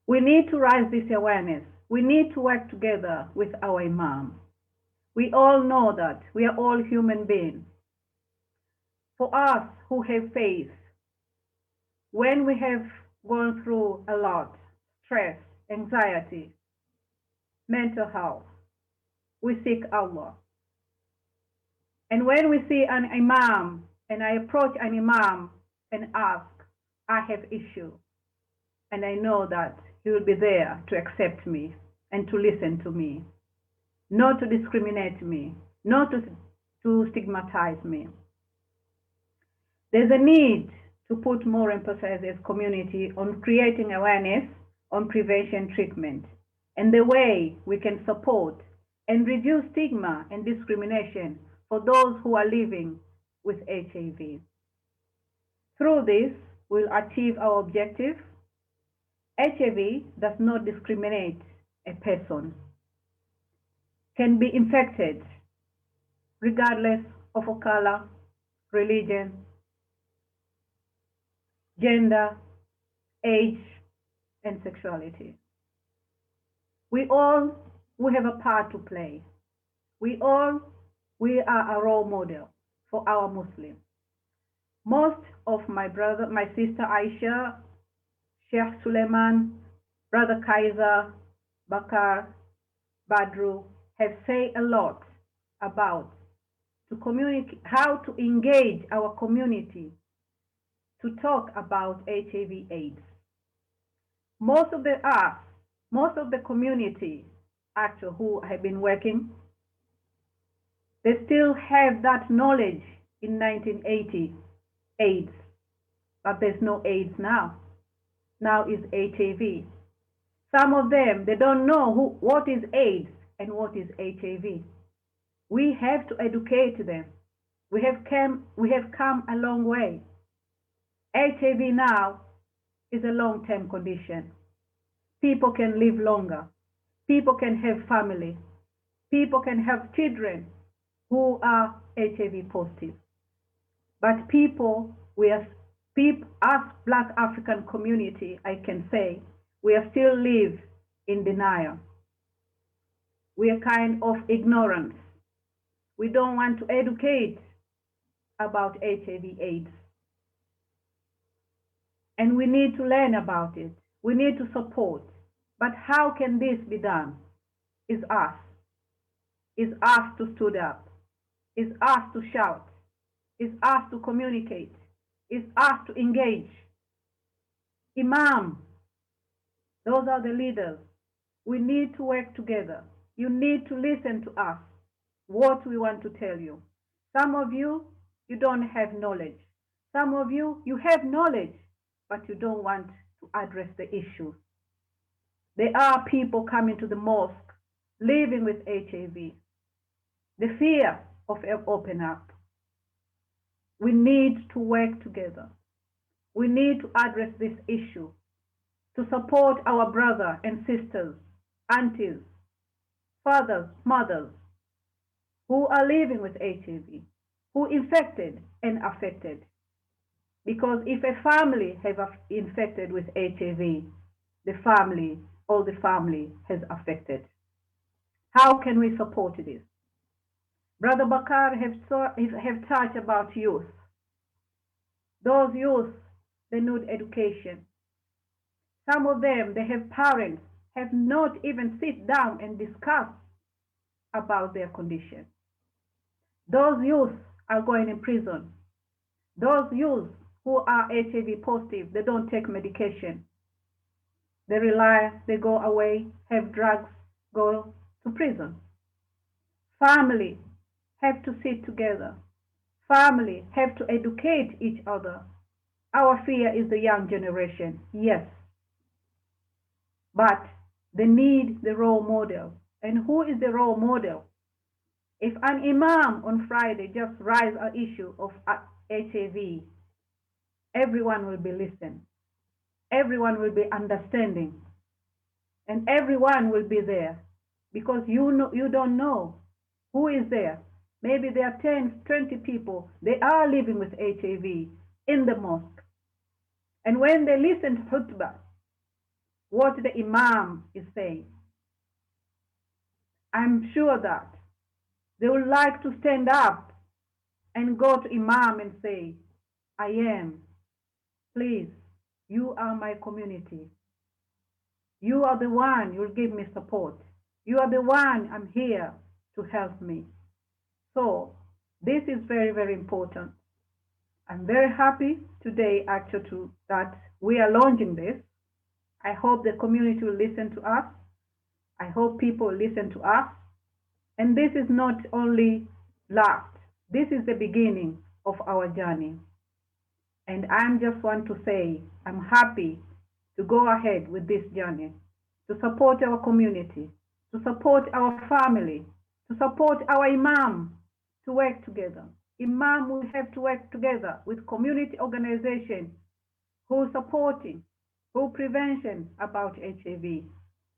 We need to raise this awareness. We need to work together with our Imam. We all know that we are all human beings. For us who have faith, when we have gone through a lot, stress, anxiety, mental health, we seek Allah. And when we see an Imam, and I approach an Imam and ask, I have issue, and I know that he will be there to accept me and to listen to me, not to discriminate me, not to stigmatize me. There's a need to put more emphasis as community on creating awareness on prevention treatment and the way we can support and reduce stigma and discrimination for those who are living with HIV. Through this, we'll achieve our objective. HIV does not discriminate a person, can be infected regardless of a color, religion, gender, age, and sexuality. We have a part to play. We are a role model for our Muslims. Most of my sister Aisha, Sheikh Suleiman, brother Khaiser, Bakar, Badru have said a lot about to communicate, how to engage our community to talk about HIV/AIDS. Most of the community actually who have been working, they still have that knowledge in 1980 AIDS, but there's no AIDS now. Now is HIV. Some of them, they don't know what is AIDS and what is HIV. We have to educate them. We have come a long way. HIV now is a long-term condition. People can live longer. People can have family. People can have children who are HIV positive. But us Black African community, I can say, we are still live in denial. We are kind of ignorance. We don't want to educate about HIV/AIDS. And we need to learn about it. We need to support. But how can this be done? Is us. Is us to stand up. Is us to shout. Is us to communicate. Is us to engage. Imam, those are the leaders. We need to work together. You need to listen to us, what we want to tell you. Some of you, you don't have knowledge. Some of you, you have knowledge, but you don't want to address the issue. There are people coming to the mosque, living with HIV. The fear of open up. We need to work together. We need to address this issue to support our brothers and sisters, aunties, fathers, mothers, who are living with HIV, who infected and affected. Because if a family has infected with HIV, all the family has affected. How can we support this? Brother Bakar have touched about youth. Those youth, they need education. Some of them, they have parents, have not even sit down and discuss about their condition. Those youth are going in prison. Those youth who are HIV positive, they don't take medication. They go away, have drugs, go to prison. Family have to sit together. Family have to educate each other. Our fear is the young generation, yes. But they need the role model. And who is the role model? If an imam on Friday just raise an issue of HIV, everyone will be listening. Everyone will be understanding. And everyone will be there. Because you don't know who is there. Maybe there are 10, 20 people, they are living with HIV in the mosque. And when they listen to khutbah, what the imam is saying, I'm sure that they would like to stand up and go to imam and say, I am, please, you are my community. You are the one, you'll give me support. You are the one, I'm here to help me. So this is very, very important. I'm very happy today actually that we are launching this. I hope the community will listen to us. I hope people listen to us. And this is not only last, this is the beginning of our journey. And I just want to say, I'm happy to go ahead with this journey, to support our community, to support our family, to support our imam, to work together. Imam will have to work together with community organizations who are supporting, who prevention about HIV.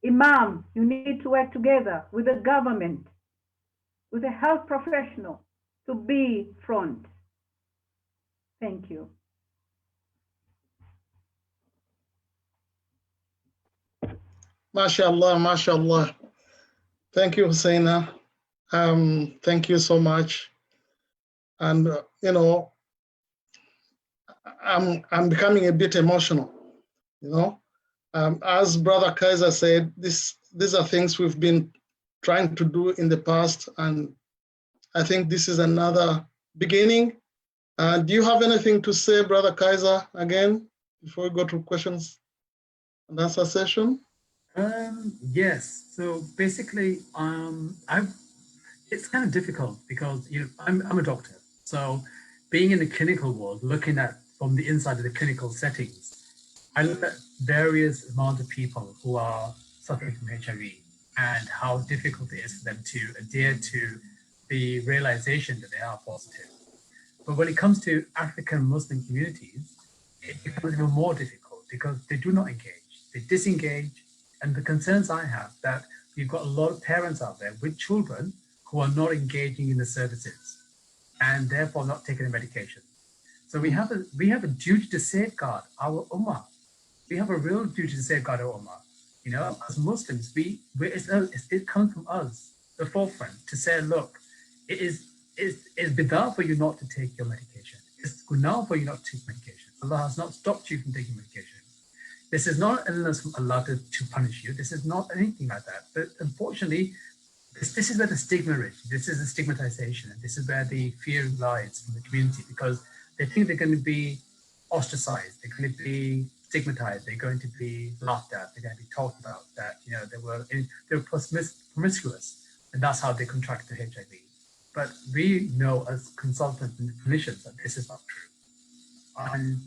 Imam, you need to work together with the government, with a health professional to be front. Thank you. MashaAllah, MashaAllah. Thank you, Husseina. Thank you so much. And you know, I'm becoming a bit emotional. You know, as Brother Khaiser said, these are things we've been trying to do in the past, and I think this is another beginning. Do you have anything to say, Brother Khaiser, again, before we go to questions and answer session? Yes. So basically, it's kind of difficult because I'm a doctor. So being in the clinical world, looking at from the inside of the clinical settings, I look at various amount of people who are suffering from HIV and how difficult it is for them to adhere to the realization that they are positive. But when it comes to African Muslim communities, it becomes even more difficult because they do not engage, they disengage. And the concerns I have that we've got a lot of parents out there with children who are not engaging in the services and therefore not taking the medication. So we have a duty to safeguard our ummah. We have a real duty to safeguard our ummah. You know, as Muslims, it comes from us, the forefront, to say, look, it's bid'ah for you not to take your medication. It's gunnah for you not to take medication. Allah has not stopped you from taking medication. This is not an illness from Allah to punish you. This is not anything like that. But unfortunately, this is where the stigma is. This is the stigmatization. And this is where the fear lies in the community because they think they're going to be ostracized. They're going to be stigmatized. They're going to be laughed at. They're going to be talked about that, you know, they were promiscuous. And that's how they contracted HIV. But we know as consultants and clinicians that this is not true. And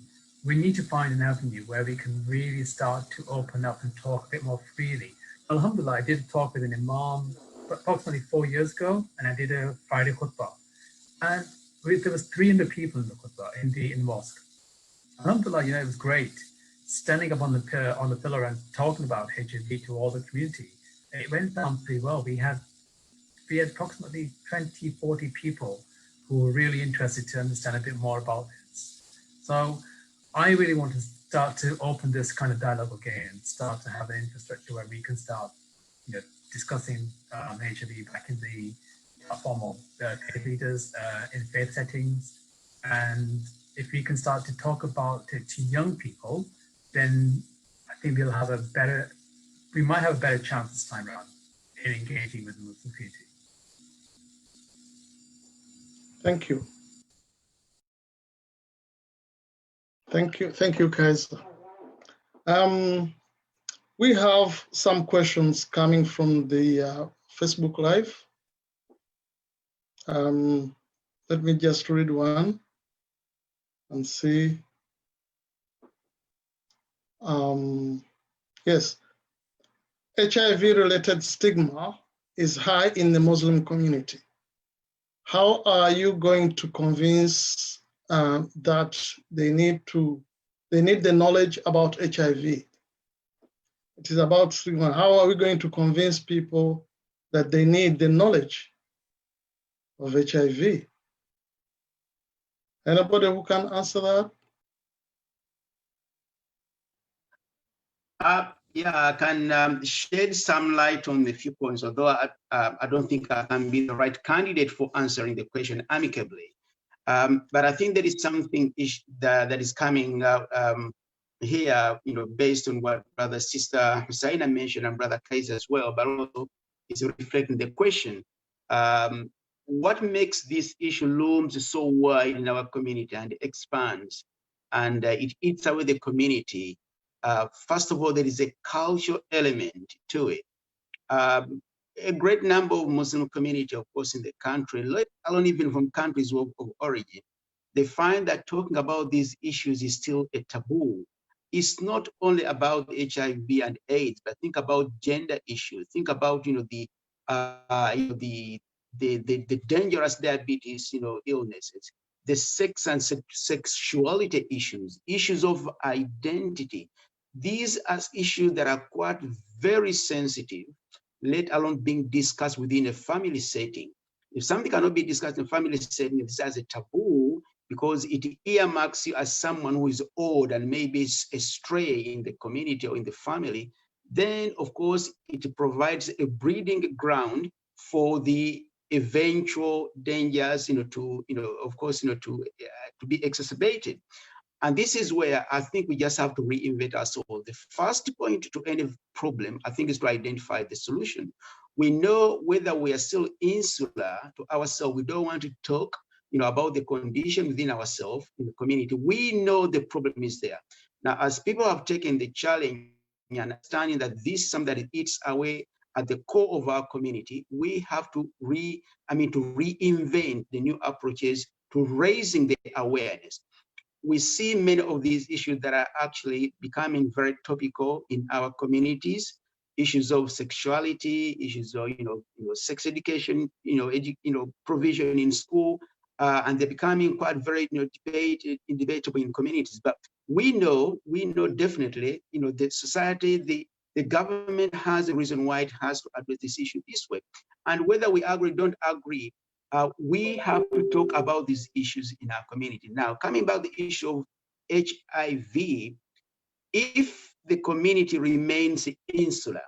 we need to find an avenue where we can really start to open up and talk a bit more freely. Alhamdulillah, I did a talk with an imam approximately 4 years ago, and I did a Friday khutbah. And there was 300 people in the khutbah in the mosque. Alhamdulillah, you know, it was great. Standing up on the pillar and talking about HIV to all the community. It went down pretty well. We had approximately 20, 40 people who were really interested to understand a bit more about this. So I really want to start to open this kind of dialogue again and start to have an infrastructure where we can start, you know, discussing HIV back in the formal faith leaders in faith settings. And if we can start to talk about it to young people, then I think we might have a better chance this time around in engaging with the Muslim community. Thank you. Thank you, Khaiser. We have some questions coming from the Facebook Live. Let me just read one and see. Yes, HIV-related stigma is high in the Muslim community. How are you going to convince that they need the knowledge about HIV? It is about stigma. How are we going to convince people that they need the knowledge of HIV? Anybody who can answer that? Yeah, I can shed some light on a few points, although I don't think I can be the right candidate for answering the question amicably. But I think there is something that is coming out here, based on what Brother Sister Husseina mentioned and Brother Khaiser as well, but also is reflecting the question. What makes this issue looms so wide in our community and expands, and it eats away the community? First of all, there is a cultural element to it. A great number of Muslim community, of course, in the country, let alone even from countries of origin, they find that talking about these issues is still a taboo. It's not only about HIV and AIDS, but think about gender issues. Think about the dangerous diabetes illnesses, the sex and sexuality issues of identity. These are issues that are quite very sensitive, let alone being discussed within a family setting. If something cannot be discussed in a family setting, it's as a taboo, because it earmarks you as someone who is odd and maybe astray in the community or in the family, then of course it provides a breeding ground for the eventual dangers, to be exacerbated. And this is where I think we just have to reinvent ourselves. The first point to any problem, I think, is to identify the solution. We know whether we are still insular to ourselves. We don't want to talk, about the condition within ourselves in the community. We know the problem is there. Now, as people have taken the challenge and understanding that this is something that eats away at the core of our community, we have to reinvent the new approaches to raising the awareness. We see many of these issues that are actually becoming very topical in our communities. Issues of sexuality, issues of sex education, provision in school, and they're becoming quite very debatable in communities. But we know definitely, the society, the government has a reason why it has to address this issue this way. And whether we agree or don't agree, we have to talk about these issues in our community. Now, coming back to the issue of HIV, if the community remains insular,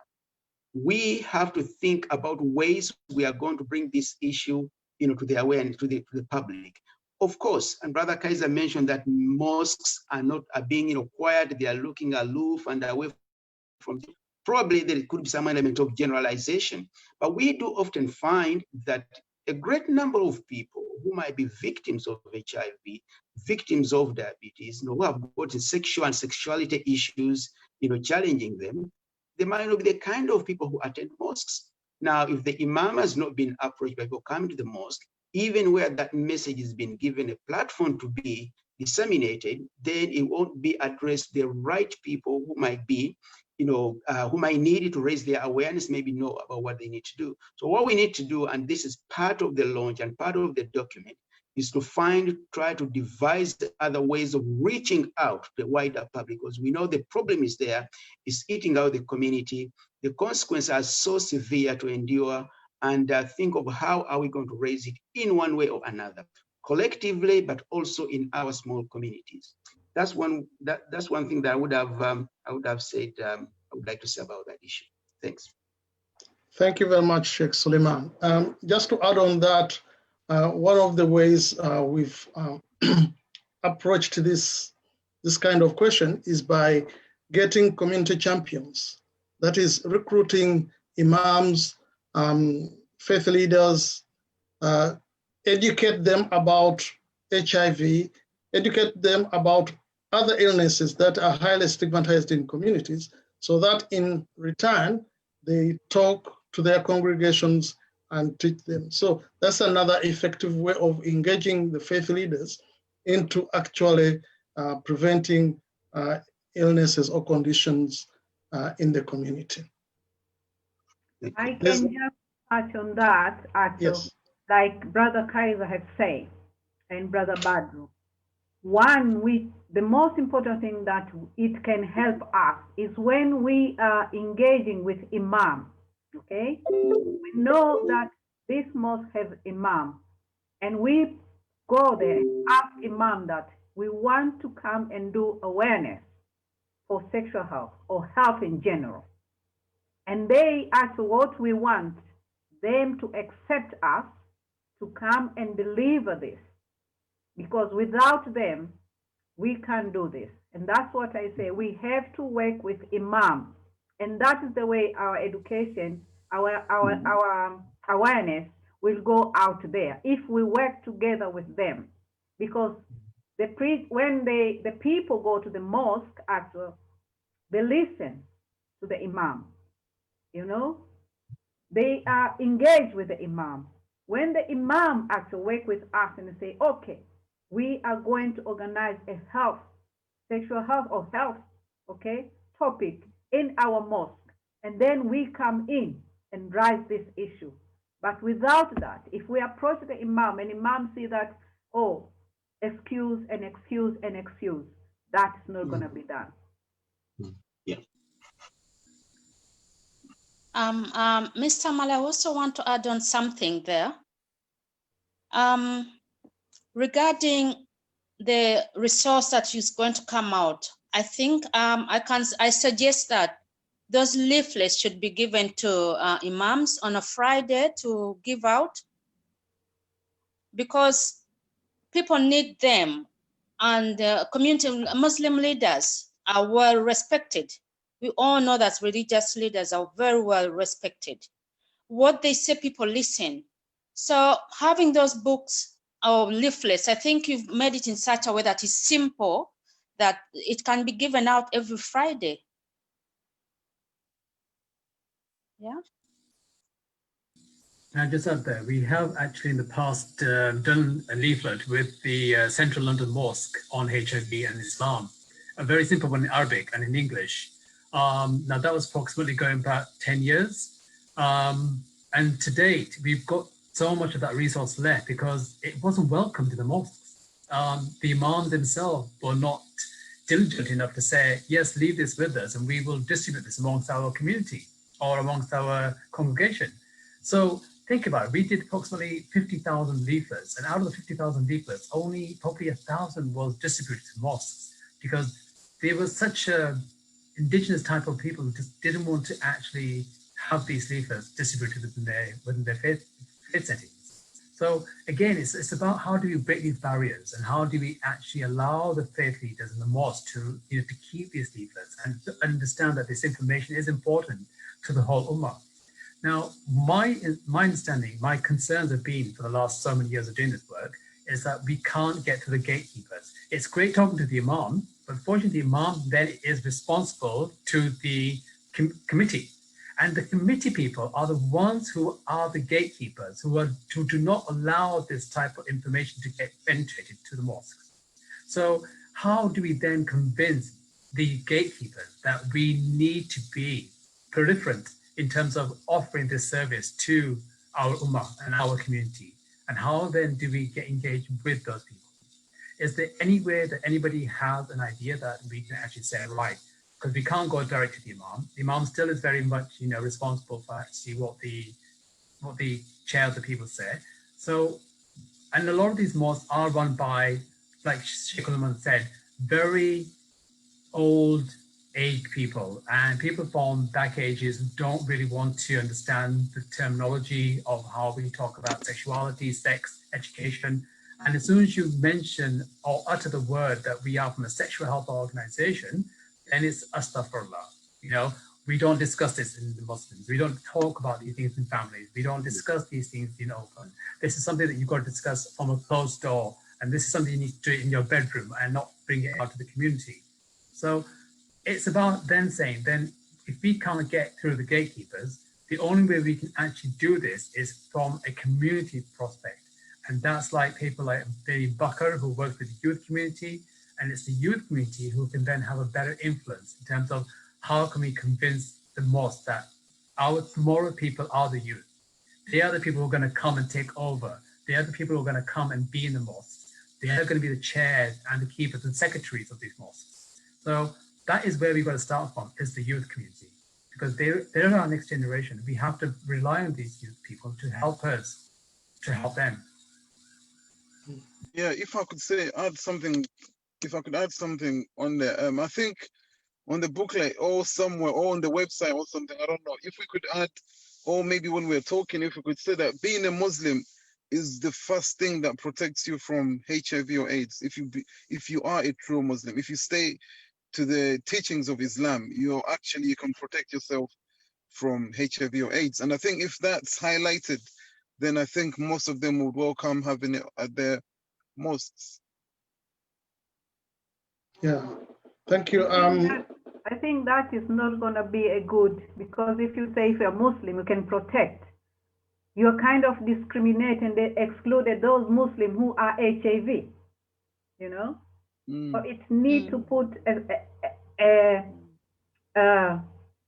we have to think about ways we are going to bring this issue, to the awareness, to the public. Of course, and Brother Khaiser mentioned that mosques are being quiet, they are looking aloof and away from. Probably there could be some element of generalization, but we do often find that a great number of people who might be victims of HIV, victims of diabetes, who have got sexual and sexuality issues, challenging them, they might not be the kind of people who attend mosques. Now, if the imam has not been approached by people coming to the mosque, even where that message has been given a platform to be disseminated, then it won't be addressed the right people who might be, who might need it to raise their awareness, maybe know about what they need to do. So what we need to do, and this is part of the launch and part of the document, is to try to devise other ways of reaching out to the wider public, because we know the problem is there, is eating out the community. The consequences are so severe to endure, and think of how are we going to raise it in one way or another, collectively, but also in our small communities. That's one thing that I would have said. I would like to say about that issue. Thanks. Thank you very much, Sheikh Suleiman. Just to add on that, one of the ways we've approached this kind of question is by getting community champions. That is, recruiting imams, faith leaders, educate them about HIV, educate them about other illnesses that are highly stigmatized in communities, so that in return, they talk to their congregations, and teach them. So that's another effective way of engaging the faith leaders into actually preventing illnesses or conditions in the community. I can just touch on that, Yes. like Brother Khaiser had said, and Brother Badru. The most important thing that it can help us is when we are engaging with imam, okay? We know that this mosque has imam, and we go there, ask imam that we want to come and do awareness for sexual health or health in general. And they ask what we want them to accept us to come and deliver this. Because without them, we can't do this. And that's what I say. We have to work with imam. And that is the way our education, our awareness will go out there if we work together with them. Because when the people go to the mosque, actually, they listen to the imam. You know, they are engaged with the imam. When the imam actually work with us and say, okay, we are going to organize a sexual health or health, okay, topic in our mosque. And then we come in and drive this issue. But without that, if we approach the imam and imam see that, oh, excuse and excuse and excuse, that's not going to be done. Yeah. Mr. Mal, I also want to add on something there. Regarding the resource that is going to come out, I think I suggest that those leaflets should be given to imams on a Friday to give out, because people need them, and community Muslim leaders are well respected. We all know that religious leaders are very well respected. What they say, people listen. So having those books or leaflets, I think you've made it in such a way that is simple, that it can be given out every Friday. Yeah. Now, just out there, we have actually in the past done a leaflet with the Central London Mosque on HIV and Islam, a very simple one in Arabic and in English. Now, that was approximately going back 10 years. And to date, we've got so much of that resource left because it wasn't welcomed in the mosques. The imams themselves were not diligent enough to say, yes, leave this with us and we will distribute this amongst our community or amongst our congregation. So think about it, we did approximately 50,000 leaflets, and out of the 50,000 leaflets, only probably 1,000 was distributed to mosques because there was such a indigenous type of people who just didn't want to actually have these leaflets distributed within their faith settings. So again, it's about how do we break these barriers and how do we actually allow the faith leaders in the mosque to keep these leaflets and to understand that this information is important to the whole ummah. Now, my understanding, my concerns have been for the last so many years of doing this work is that we can't get to the gatekeepers. It's great talking to the imam, but unfortunately, the imam then is responsible to the committee. And the committee people are the ones who are the gatekeepers, who do not allow this type of information to get penetrated to the mosques. So how do we then convince the gatekeepers that we need to be proliferant in terms of offering this service to our ummah and our community? And how then do we get engaged with those people? Is there anywhere that anybody has an idea that we can actually say, right, because we can't go direct to the imam. The imam still is very much, responsible for actually what the chair of the people say. So, and a lot of these mosques are run by, like Sheikh Suleiman said, very old age people and people from back ages who don't really want to understand the terminology of how we talk about sexuality, sex, education. And as soon as you mention or utter the word that we are from a sexual health organization, then it's astaghfirullah. We don't discuss this in the Muslims. We don't talk about these things in families. We don't discuss these things in open. This is something that you've got to discuss from a closed door. And this is something you need to do in your bedroom and not bring it out to the community. So it's about then saying, then if we can't get through the gatekeepers, the only way we can actually do this is from a community prospect. And that's like people like Baby Bakr, who works with the youth community. And it's the youth community who can then have a better influence in terms of how can we convince the mosque that our tomorrow people are the youth. They are the people who are going to come and take over. They are the people who are going to come and be in the mosques. They are going to be the chairs and the keepers and secretaries of these mosques. So that is where we've got to start from, is the youth community. Because they're our next generation. We have to rely on these youth people to help us, to help them. Yeah, if I could add something on there, I think on the booklet or somewhere or on the website or something, I don't know, if we could add, or maybe when we're talking, if we could say that being a Muslim is the first thing that protects you from HIV or AIDS. If you are a true Muslim, if you stay to the teachings of Islam, you can protect yourself from HIV or AIDS. And I think if that's highlighted, then I think most of them would welcome having it at their mosques. Yeah, thank you. I think that is not going to be a good, because if you say if you're Muslim, you can protect, you're kind of discriminating, they excluded those Muslims who are HIV, you know? So it needs to put,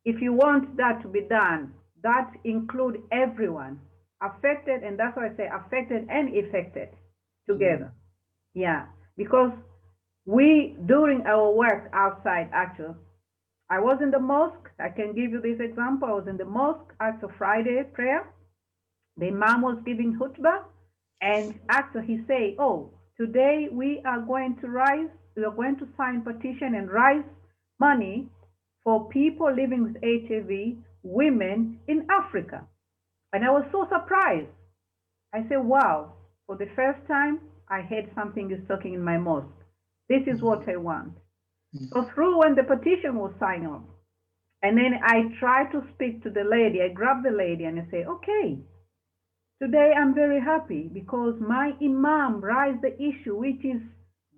if you want that to be done, that include everyone affected, and that's why I say affected and affected together. Yeah, because we, during our work outside, actually, I was in the mosque. I can give you this example. I was in the mosque after Friday prayer. The Imam was giving khutbah, and after he said, oh, today we are going to sign petition and raise money for people living with HIV, women in Africa. And I was so surprised. I said, wow, for the first time, I heard something is talking in my mosque. This is what I want. So through when the petition was signed on, and then I tried to speak to the lady, I grabbed the lady and I say, okay, today I'm very happy because my Imam raised the issue which is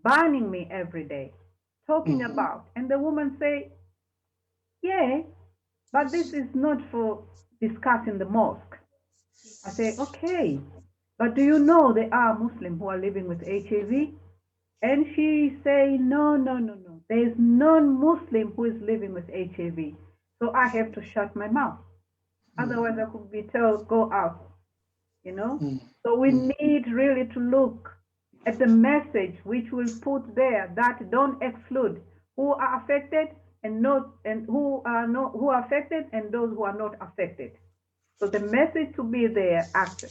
burning me every day, talking about. And the woman say, yeah, but this is not for discussing the mosque. I say, okay, but do you know there are Muslims who are living with HIV? And she say, no. There is non-Muslim who is living with HIV. So I have to shut my mouth. Otherwise I could be told, go out, you know? So we need really to look at the message which will put there that don't exclude who are affected and who are affected and those who are not affected. So the message to be there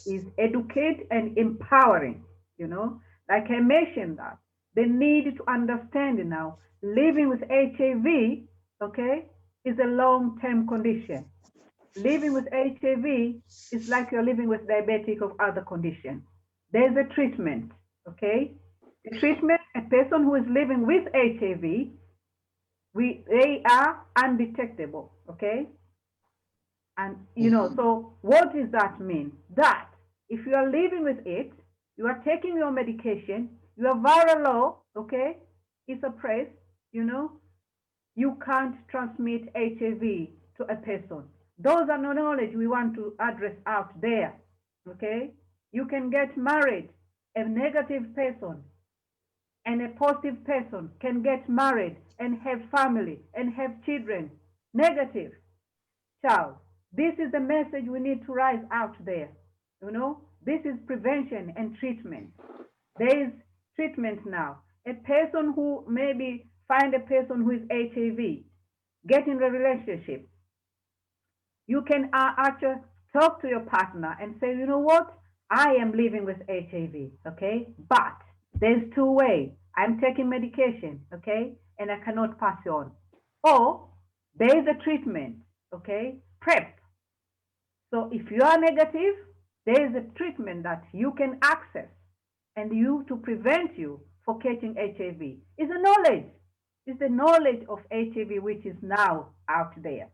is educate and empowering, you know? Like I mentioned that. They need to understand now, living with HIV, okay, is a long-term condition. Living with HIV is like you're living with diabetic or other condition. There's a treatment, okay? The treatment, a person who is living with HIV, they are undetectable, okay? And, you know, so what does that mean? That if you are living with it, you are taking your medication, your viral load, okay, is suppressed, you know, you can't transmit HIV to a person. Those are the knowledge we want to address out there, okay? You can get married, a negative person and a positive person can get married and have family and have children, negative child. This is the message we need to rise out there, you know? This is prevention and treatment. There is treatment now. A person who maybe find a person who is HIV, get in a relationship. You can actually talk to your partner and say, you know what? I am living with HIV, okay? But there's two ways. I'm taking medication, okay? And I cannot pass it on. Or there is a treatment, okay? PrEP. So if you are negative, there is a treatment that you can access and you to prevent you for catching HIV. It's a knowledge. It's the knowledge of HIV which is now out there.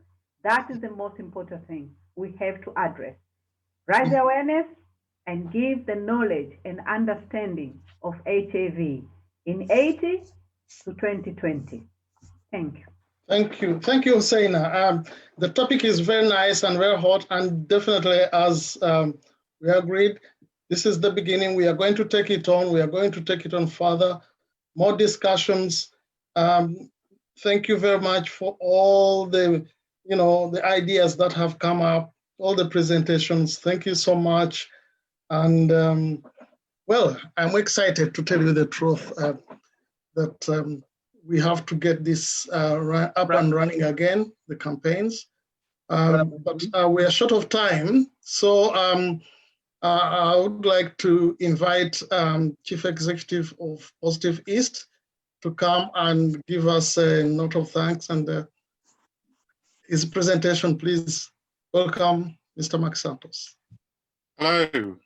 That is the most important thing we have to address. Raise awareness and give the knowledge and understanding of HIV in 80 to 2020. Thank you. Thank you, Husseina. The topic is very nice and very hot, and definitely, as we agreed, this is the beginning. We are going to take it on. We are going to take it on further, more discussions. Thank you very much for all the, the ideas that have come up, all the presentations. Thank you so much. And well, I'm excited to tell you the truth that we have to get this up and running again, the campaigns. But we are short of time. So I would like to invite Chief Executive of Positive East to come and give us a note of thanks and his presentation, please. Welcome, Mr. Mark Santos. Hello.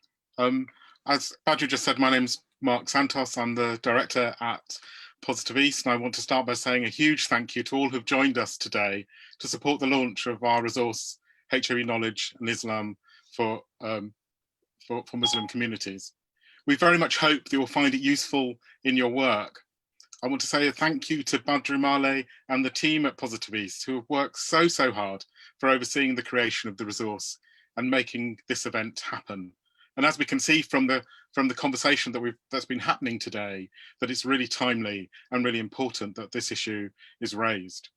As Badru just said, my name's Mark Santos. I'm the director at Positive East, and I want to start by saying a huge thank you to all who've joined us today to support the launch of our resource, HIV Knowledge and Islam for Muslim communities. We very much hope that you'll find it useful in your work. I want to say a thank you to Badru Maleh and the team at Positive East, who have worked so hard for overseeing the creation of the resource and making this event happen. And as we can see from the conversation that's been happening today, that it's really timely and really important that this issue is raised.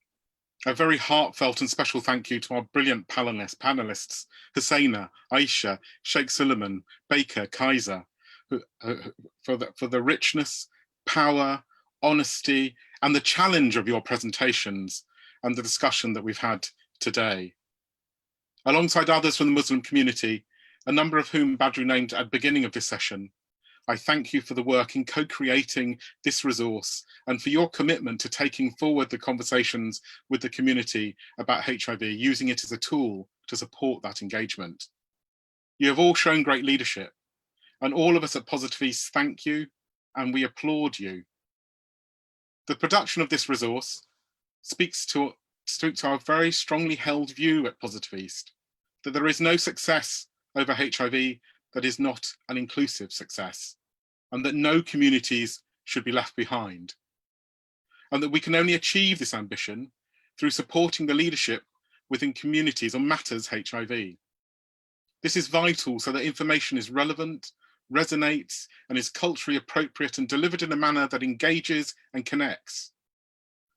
A very heartfelt and special thank you to our brilliant panelists, Husseina, Aisha, Sheikh Suleiman, Baker, Khaiser, for the richness, power, honesty, and the challenge of your presentations and the discussion that we've had today. Alongside others from the Muslim community, a number of whom Badru named at the beginning of this session, I thank you for the work in co-creating this resource and for your commitment to taking forward the conversations with the community about HIV, using it as a tool to support that engagement. You have all shown great leadership, and all of us at Positive East thank you and we applaud you. The production of this resource speaks to our very strongly held view at Positive East, that there is no success over HIV that is not an inclusive success, and that no communities should be left behind. And that we can only achieve this ambition through supporting the leadership within communities on matters HIV. This is vital so that information is relevant, resonates, and is culturally appropriate and delivered in a manner that engages and connects.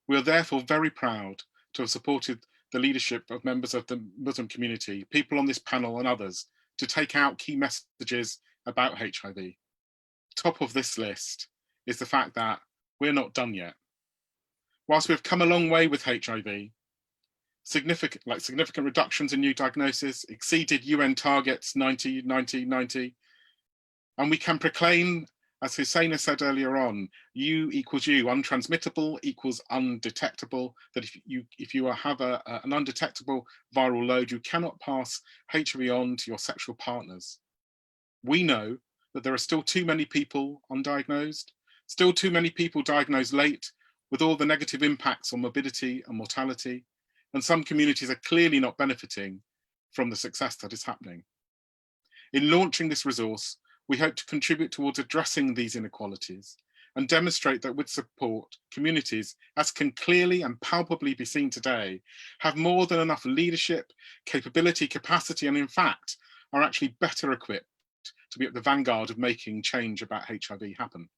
We are therefore very proud to have supported the leadership of members of the Muslim community, people on this panel and others, to take out key messages about HIV. Top of this list is the fact that we're not done yet. Whilst we've come a long way with HIV, significant reductions in new diagnosis, exceeded UN targets 90, 90, 90, and we can proclaim, as Husseina said earlier on, U equals U, untransmittable equals undetectable, that if you have an undetectable viral load, you cannot pass HIV on to your sexual partners. We know that there are still too many people undiagnosed, still too many people diagnosed late, with all the negative impacts on morbidity and mortality, and some communities are clearly not benefiting from the success that is happening. In launching this resource, we hope to contribute towards addressing these inequalities and demonstrate that with support, communities, as can clearly and palpably be seen today, have more than enough leadership, capability, capacity, and in fact, are actually better equipped to be at the vanguard of making change about HIV happen.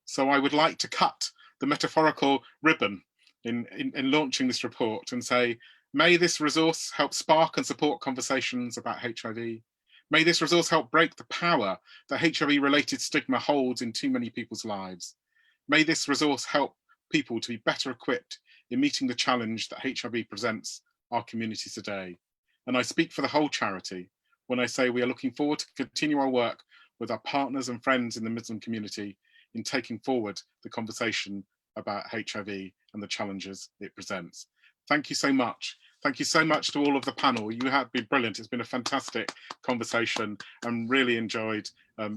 So I would like to cut the metaphorical ribbon in launching this report and say, may this resource help spark and support conversations about HIV. May this resource help break the power that HIV-related stigma holds in too many people's lives. May this resource help people to be better equipped in meeting the challenge that HIV presents our communities today. And I speak for the whole charity when I say we are looking forward to continue our work with our partners and friends in the Muslim community in taking forward the conversation about HIV and the challenges it presents. Thank you so much. Thank you so much to all of the panel. You have been brilliant. It's been a fantastic conversation and really enjoyed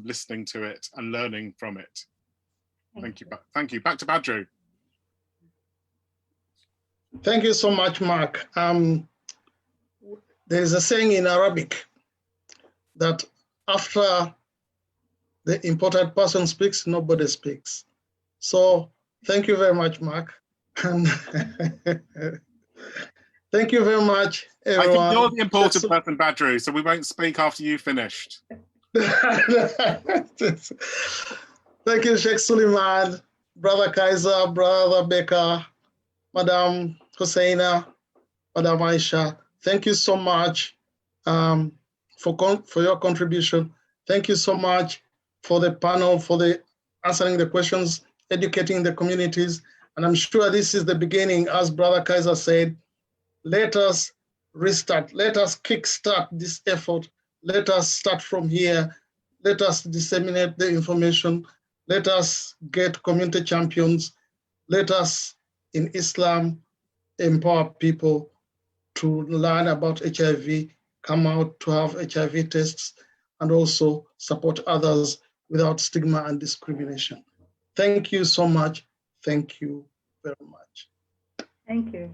listening to it and learning from it. Thank you. Thank you. Back to Badru. Thank you so much, Mark. There is a saying in Arabic that after the important person speaks, nobody speaks. So thank you very much, Mark. And thank you very much, everyone. I think you're the important person, Badru, so we won't speak after you've finished. Thank you, Sheikh Suleiman, Brother Khaiser, Brother Becca, Madam Husseina, Madam Aisha. Thank you so much for your contribution. Thank you so much for the panel, for the answering the questions, educating the communities. And I'm sure this is the beginning, as Brother Khaiser said. Let us restart. Let us kickstart this effort. Let us start from here. Let us disseminate the information. Let us get community champions. Let us, in Islam, empower people to learn about HIV, come out to have HIV tests, and also support others without stigma and discrimination. Thank you so much. Thank you very much. Thank you.